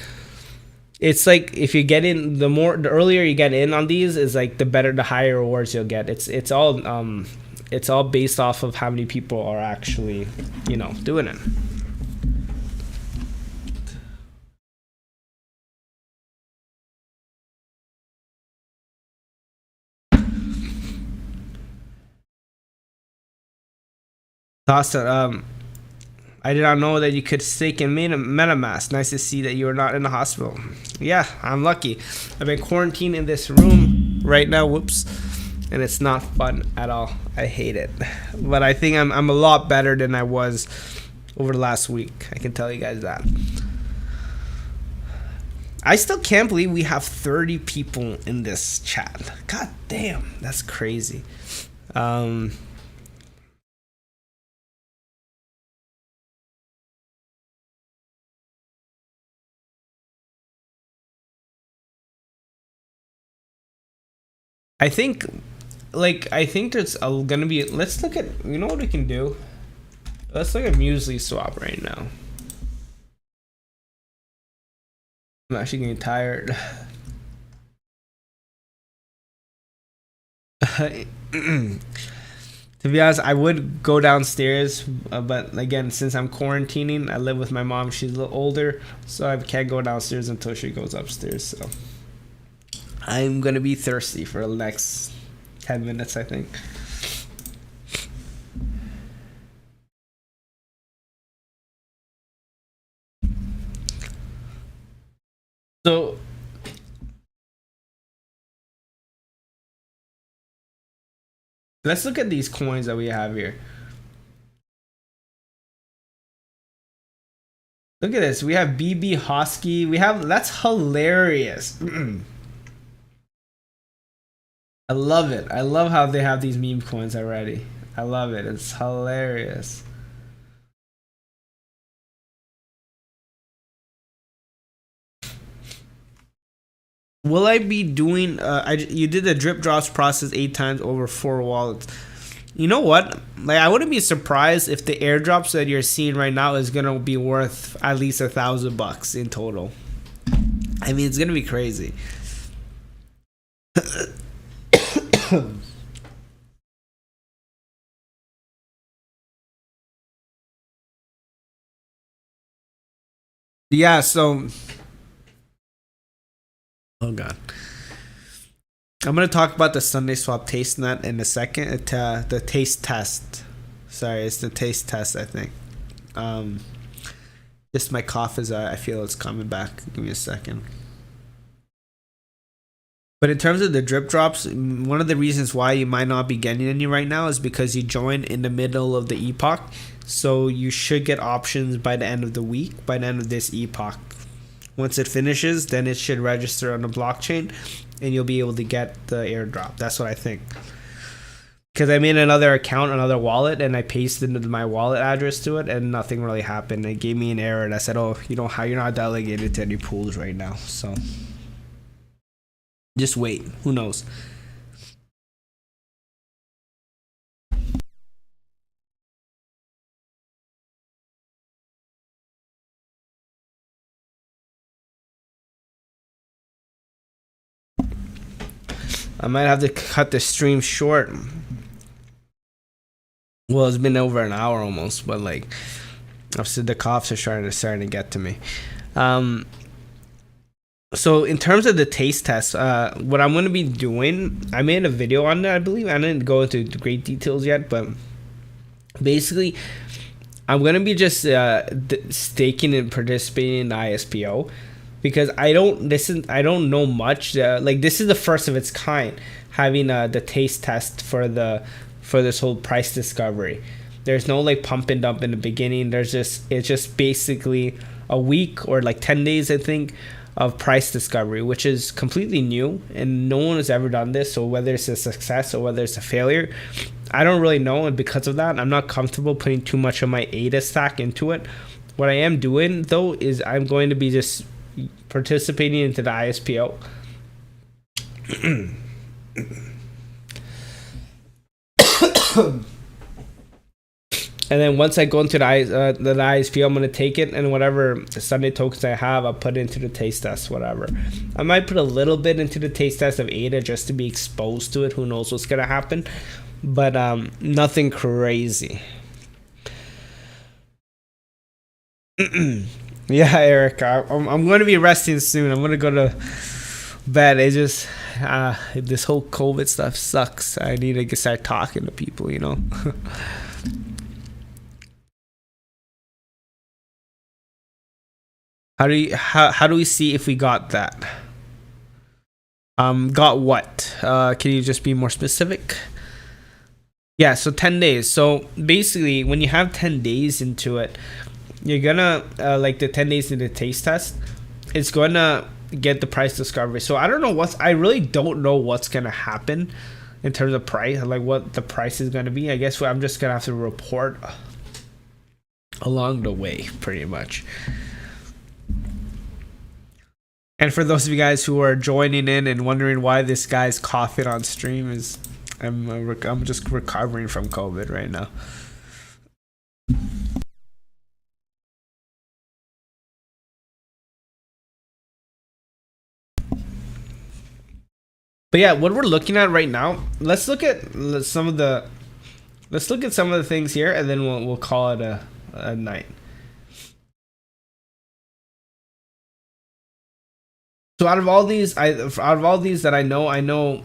it's like if you get in, the earlier you get in on these is like the better, the higher rewards you'll get. It's all based off of how many people are actually, doing it. Awesome. I did not know that you could stake in MetaMask. Nice to see that you are not in the hospital. Yeah, I'm lucky. I've been quarantined in this room right now. Whoops. And it's not fun at all. I hate it. But I think I'm a lot better than I was over the last week. I can tell you guys that. I still can't believe we have 30 people in this chat. God damn, that's crazy. I think, I think there's gonna be. Let's look at. You know what we can do? Let's look at Muesli Swap right now. I'm actually getting tired. To be honest, I would go downstairs, but again, since I'm quarantining, I live with my mom. She's a little older, so I can't go downstairs until she goes upstairs. So I'm gonna be thirsty for the next 10 minutes, I think. So let's look at these coins that we have here. Look at this. We have BB Hosky. We have, that's hilarious. I love it. I love how they have these meme coins already. I love it. It's hilarious. Will I be doing? You did the drip drops process 8 times over 4 wallets. You know what? Like, I wouldn't be surprised if the airdrops that you're seeing right now is gonna be worth at least $1,000 in total. I mean, it's gonna be crazy. Yeah. So. Oh god. I'm gonna talk about the SundaeSwap taste net in a second. The taste test. Sorry, it's the taste test. I think. Just my cough is. I feel it's coming back. Give me a second. But in terms of the drip drops, one of the reasons why you might not be getting any right now is because you joined in the middle of the epoch. So you should get options by the end of the week. By the end of this epoch. Once it finishes, then it should register on the blockchain and you'll be able to get the airdrop. That's what I think. Because I made another account, another wallet, and I pasted my wallet address to it and nothing really happened. It gave me an error and I said, oh, you know how you're not delegated to any pools right now. So just wait. Who knows? I might have to cut the stream short. Well, it's been over an hour almost, but like, I've said the coughs are starting to get to me. So in terms of the taste test, what I'm going to be doing, I made a video on that, I believe. I didn't go into great details yet, but basically, I'm going to be just staking and participating in the ISPO. Because I don't know much. Like, this is the first of its kind, having the taste test for this whole price discovery. There's no like pump and dump in the beginning. It's just basically a week or like 10 days, I think, of price discovery, which is completely new and no one has ever done this. So whether it's a success or whether it's a failure, I don't really know. And because of that, I'm not comfortable putting too much of my ADA stack into it. What I am doing though is I'm going to be just participating into the ISPO. And then once I go into the ISPO, I'm going to take it and whatever Sunday tokens I have, I'll put into the taste test, whatever. I might put a little bit into the taste test of ADA just to be exposed to it. Who knows what's going to happen. But nothing crazy. Yeah, Eric, I'm going to be resting soon. I'm going to go to bed. It just, this whole COVID stuff sucks. I need to start talking to people, you know. How do we see if we got that? Got what? Can you just be more specific? Yeah, so 10 days. So basically, when you have 10 days into it, you're gonna like the 10 days into the taste test, it's gonna get the price discovery. So I really don't know what's gonna happen in terms of price, like what the price is gonna be. I guess I'm just gonna have to report along the way, pretty much. And for those of you guys who are joining in and wondering why this guy's coughing on stream, is I'm just recovering from COVID right now. But yeah, what we're looking at right now, let's look at some of the things here, and then we'll call it a night. So out of all these that I know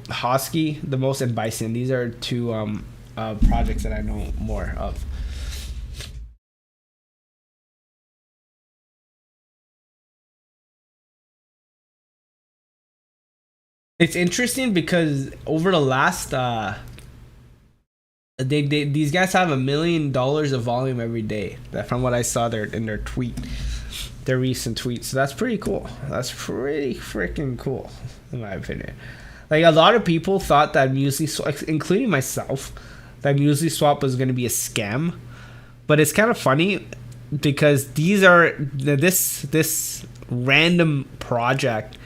Hosky the most and Bison. These are two projects that I know more of. It's interesting because over the last these guys have $1 million of volume every day. That from what I saw in their recent tweets. So that's pretty cool. That's pretty freaking cool, in my opinion. Like, a lot of people thought that MuesliSwap, including myself, that MuesliSwap was going to be a scam. But it's kind of funny because this random project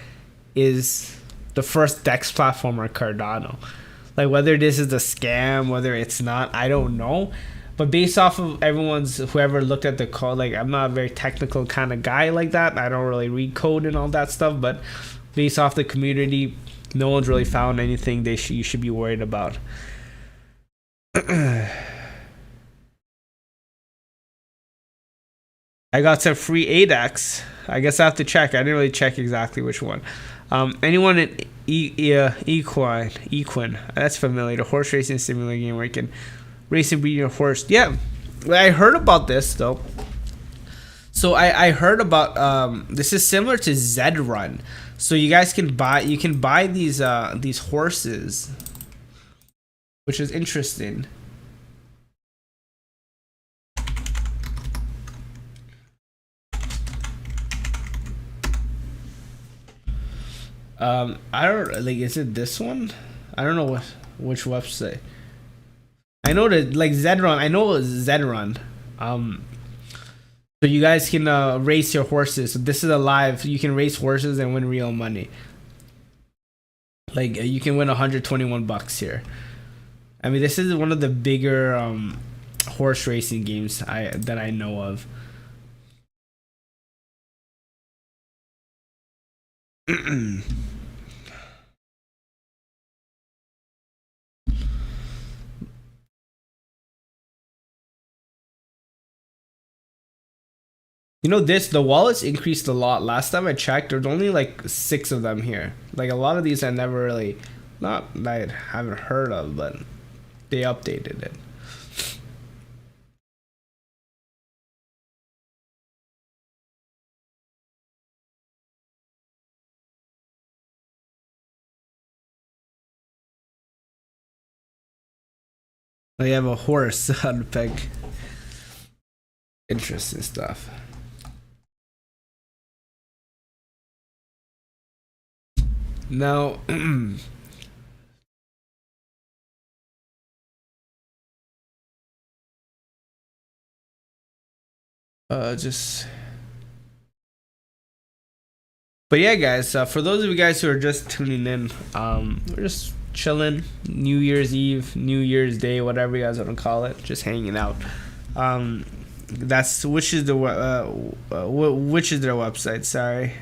is the first DEX platform on Cardano. Like, whether this is a scam, whether it's not, I don't know. But based off of whoever looked at the code, like, I'm not a very technical kind of guy like that. I don't really read code and all that stuff. But based off the community, no one's really found anything you should be worried about. I got some free adax. I guess I have to check. I didn't really check exactly which one. Anyone in equine, that's familiar. The horse racing simulator game where you can race and breed your horse. Yeah, I heard about this though. So I heard about this is similar to Zed Run. So you guys can buy these horses, which is interesting. I don't like. Is it this one? I don't know which website. I know that like Zedrun. I know Zedrun. So you guys can race your horses. So this is a live. You can race horses and win real money. Like you can win $121 here. I mean, this is one of the bigger horse racing games that I know of. You know, the wallets increased a lot. Last time I checked, there's only like 6 of them here. Like, a lot of these I never really, not that I haven't heard of, but they updated it. They have a horse on the peg. Interesting stuff. Now, but yeah, guys, for those of you guys who are just tuning in, we're just chilling, New Year's Eve, New Year's Day, whatever you guys want to call it, just hanging out. Which is their website? Sorry.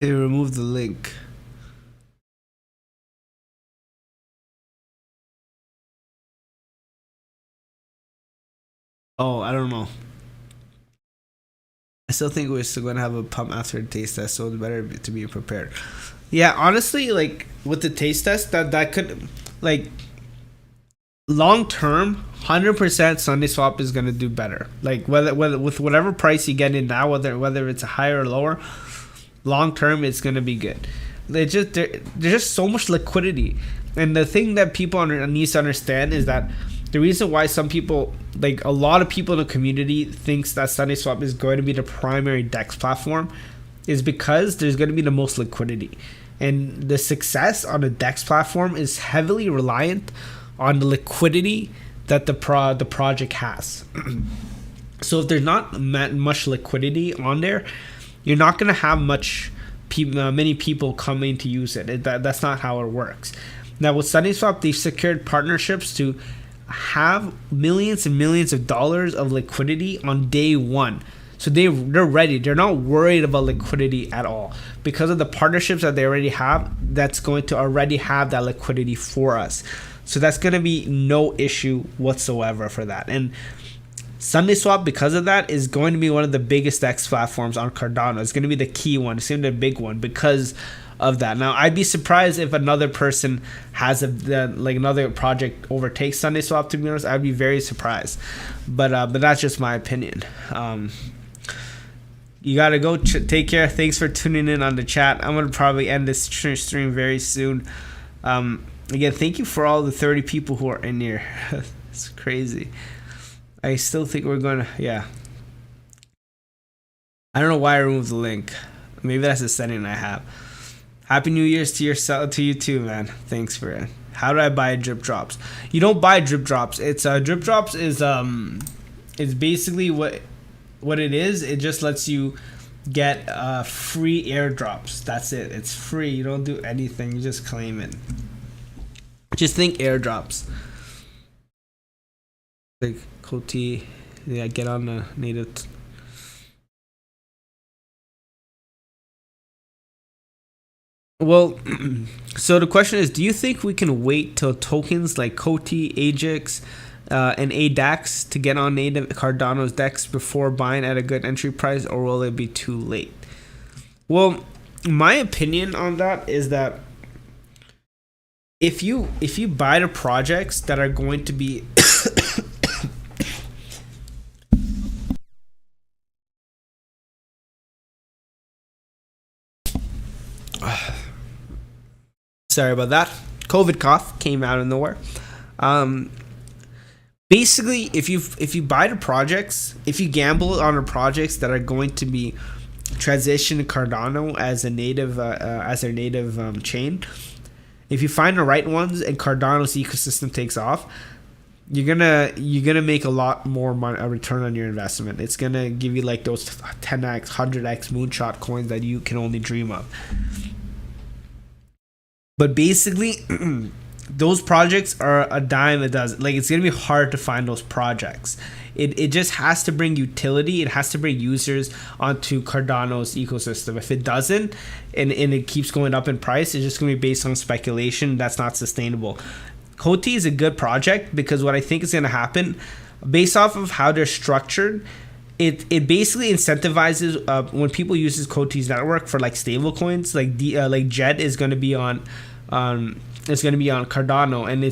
They removed the link. Oh, I don't know. I still think we're still going to have a pump after the taste test, so it's better to be prepared. Yeah, honestly, like with the taste test, that could, like, long term, 100% SundaeSwap is gonna do better. Like whether with whatever price you get in now, whether it's a higher or lower, long term it's gonna be good. There's just so much liquidity, and the thing that people need to understand is that the reason why some people, like a lot of people in the community, thinks that SundaeSwap is going to be the primary DEX platform, is because there's going to be the most liquidity, and the success on a DEX platform is heavily reliant on the liquidity that the project has. So if there's not much liquidity on there, you're not going to have many people coming to use it. That's not how it works. Now with SundaeSwap, they've secured partnerships to have millions and millions of dollars of liquidity on day one. So they're ready. They're not worried about liquidity at all because of the partnerships that they already have. That's going to already have that liquidity for us. So that's going to be no issue whatsoever for that. And SundaeSwap, because of that, is going to be one of the biggest DEX platforms on Cardano. It's going to be the key one. It's going to be the big one because of that. Now, I'd be surprised if another person has another project overtakes SundaeSwap. To be honest, I'd be very surprised. But that's just my opinion. You gotta go. Take care. Thanks for tuning in on the chat. I'm gonna probably end this stream very soon. Again, thank you for all the 30 people who are in here. It's crazy. I still think we're gonna, yeah. I don't know why I removed the link. Maybe that's a setting I have. Happy New Year's to you too, man. Thanks for it. How do I buy drip drops? You don't buy drip drops. It's drip drops is it's basically what it is. It just lets you get free airdrops. That's it. It's free. You don't do anything. You just claim it. Just think airdrops. Like Koti, yeah, get on the native. Well, so the question is, do you think we can wait till tokens like Koti, Ajax, and adax to get on native Cardano's DEX before buying at a good entry price, or will it be too late? Well, my opinion on that is that if you buy the projects that are going to be sorry about that, COVID cough came out of nowhere. Basically, if you buy the projects, if you gamble on the projects that are going to be transition to Cardano as a native as their native chain, if you find the right ones and Cardano's ecosystem takes off, you're gonna make a lot more money, a return on your investment. It's gonna give you like those 10x, 100x moonshot coins that you can only dream of. But basically, those projects are a dime a dozen. Like, it's gonna be hard to find those projects. It just has to bring utility. It has to bring users onto Cardano's ecosystem. If it doesn't, and it keeps going up in price, it's just gonna be based on speculation. That's not sustainable. Koti is a good project because what I think is gonna happen, based off of how they're structured, it basically incentivizes when people uses Koti's network for like stable coins, like Jet is gonna be on Cardano, and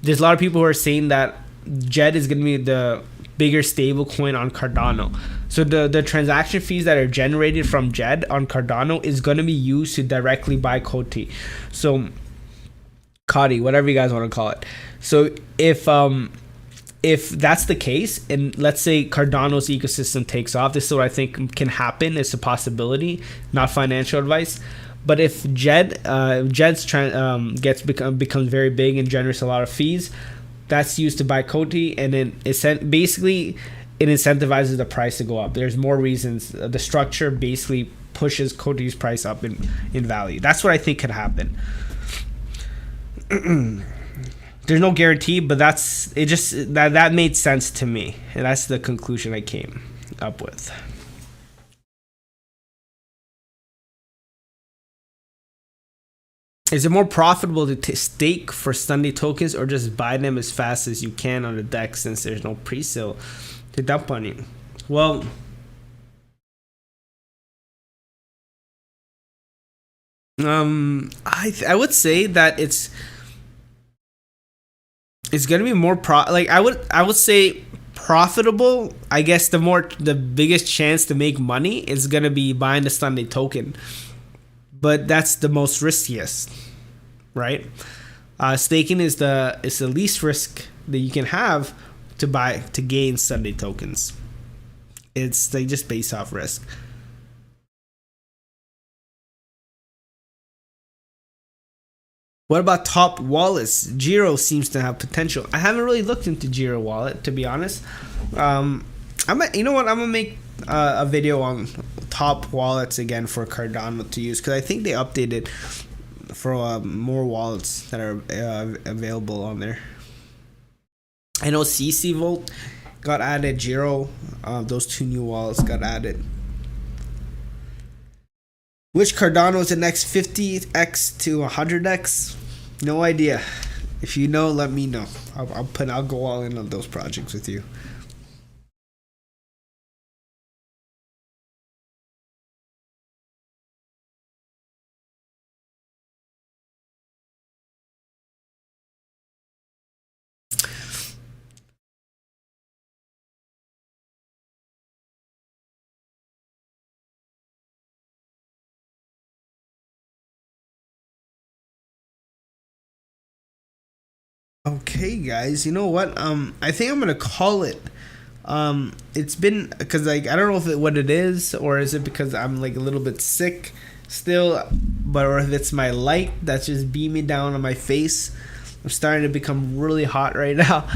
there's a lot of people who are saying that Jet is gonna be the bigger stable coin on Cardano. So the transaction fees that are generated from Jet on Cardano is gonna be used to directly buy Koti. So Koti, whatever you guys want to call it. So if that's the case, and let's say Cardano's ecosystem takes off, this is what I think can happen. It's a possibility, not financial advice. But if Jed's becomes very big and generates a lot of fees, that's used to buy Koti, and then it incentivizes the price to go up. There's more reasons. The structure basically pushes Koti's price up in value. That's what I think could happen. There's no guarantee, but that made sense to me, and that's the conclusion I came up with. Is it more profitable to stake for Sunday tokens or just buy them as fast as you can on the DEX since there's no pre-sale to dump on you? Well, I would say that it's gonna be more I would say profitable. I guess the biggest chance to make money is gonna be buying the Sunday token, but that's the most riskiest, right? Staking is the least risk that you can have to gain Sunday tokens. They just base off risk. What about top wallets? Giro seems to have potential. I haven't really looked into Giro wallet, to be honest. You know what? I'm gonna make a video on top wallets again for Cardano to use, because I think they updated for more wallets that are available on there. I know CC Volt got added. Giro, those two new wallets got added. Which Cardano is the next 50x to 100x? No idea. If you know, let me know. I'll go all in on those projects with you. Okay, guys, you know what? I think I'm gonna call it. It's been because I don't know what it is, or is it because I'm like a little bit sick still, or if it's my light that's just beaming down on my face. I'm starting to become really hot right now.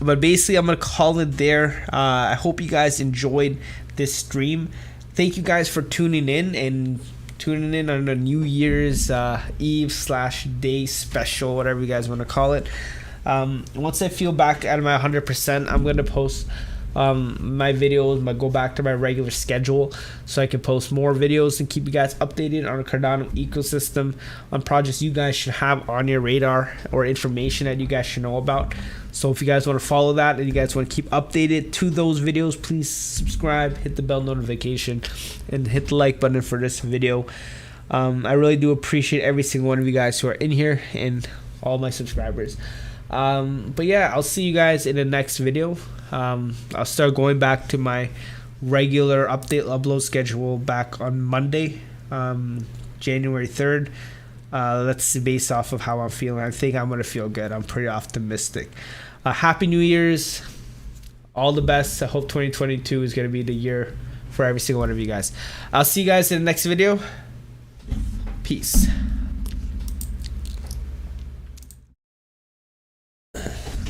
But basically, I'm gonna call it there. I hope you guys enjoyed this stream. Thank you guys for tuning in on the New Year's Eve / day special, whatever you guys want to call it. Once I feel back at my 100%, I'm going to post my videos, go back to my regular schedule, so I can post more videos and keep you guys updated on the Cardano ecosystem, on projects you guys should have on your radar, or information that you guys should know about. So if you guys want to follow that and you guys want to keep updated to those videos, please subscribe, hit the bell notification, and hit the like button for this video. I really do appreciate every single one of you guys who are in here and all my subscribers. But yeah, I'll see you guys in the next video. I'll start going back to my regular upload schedule back on Monday, January 3rd. Let's see, based off of how I'm feeling. I think I'm going to feel good. I'm pretty optimistic. Happy New Year's. All the best. I hope 2022 is going to be the year for every single one of you guys. I'll see you guys in the next video. Peace.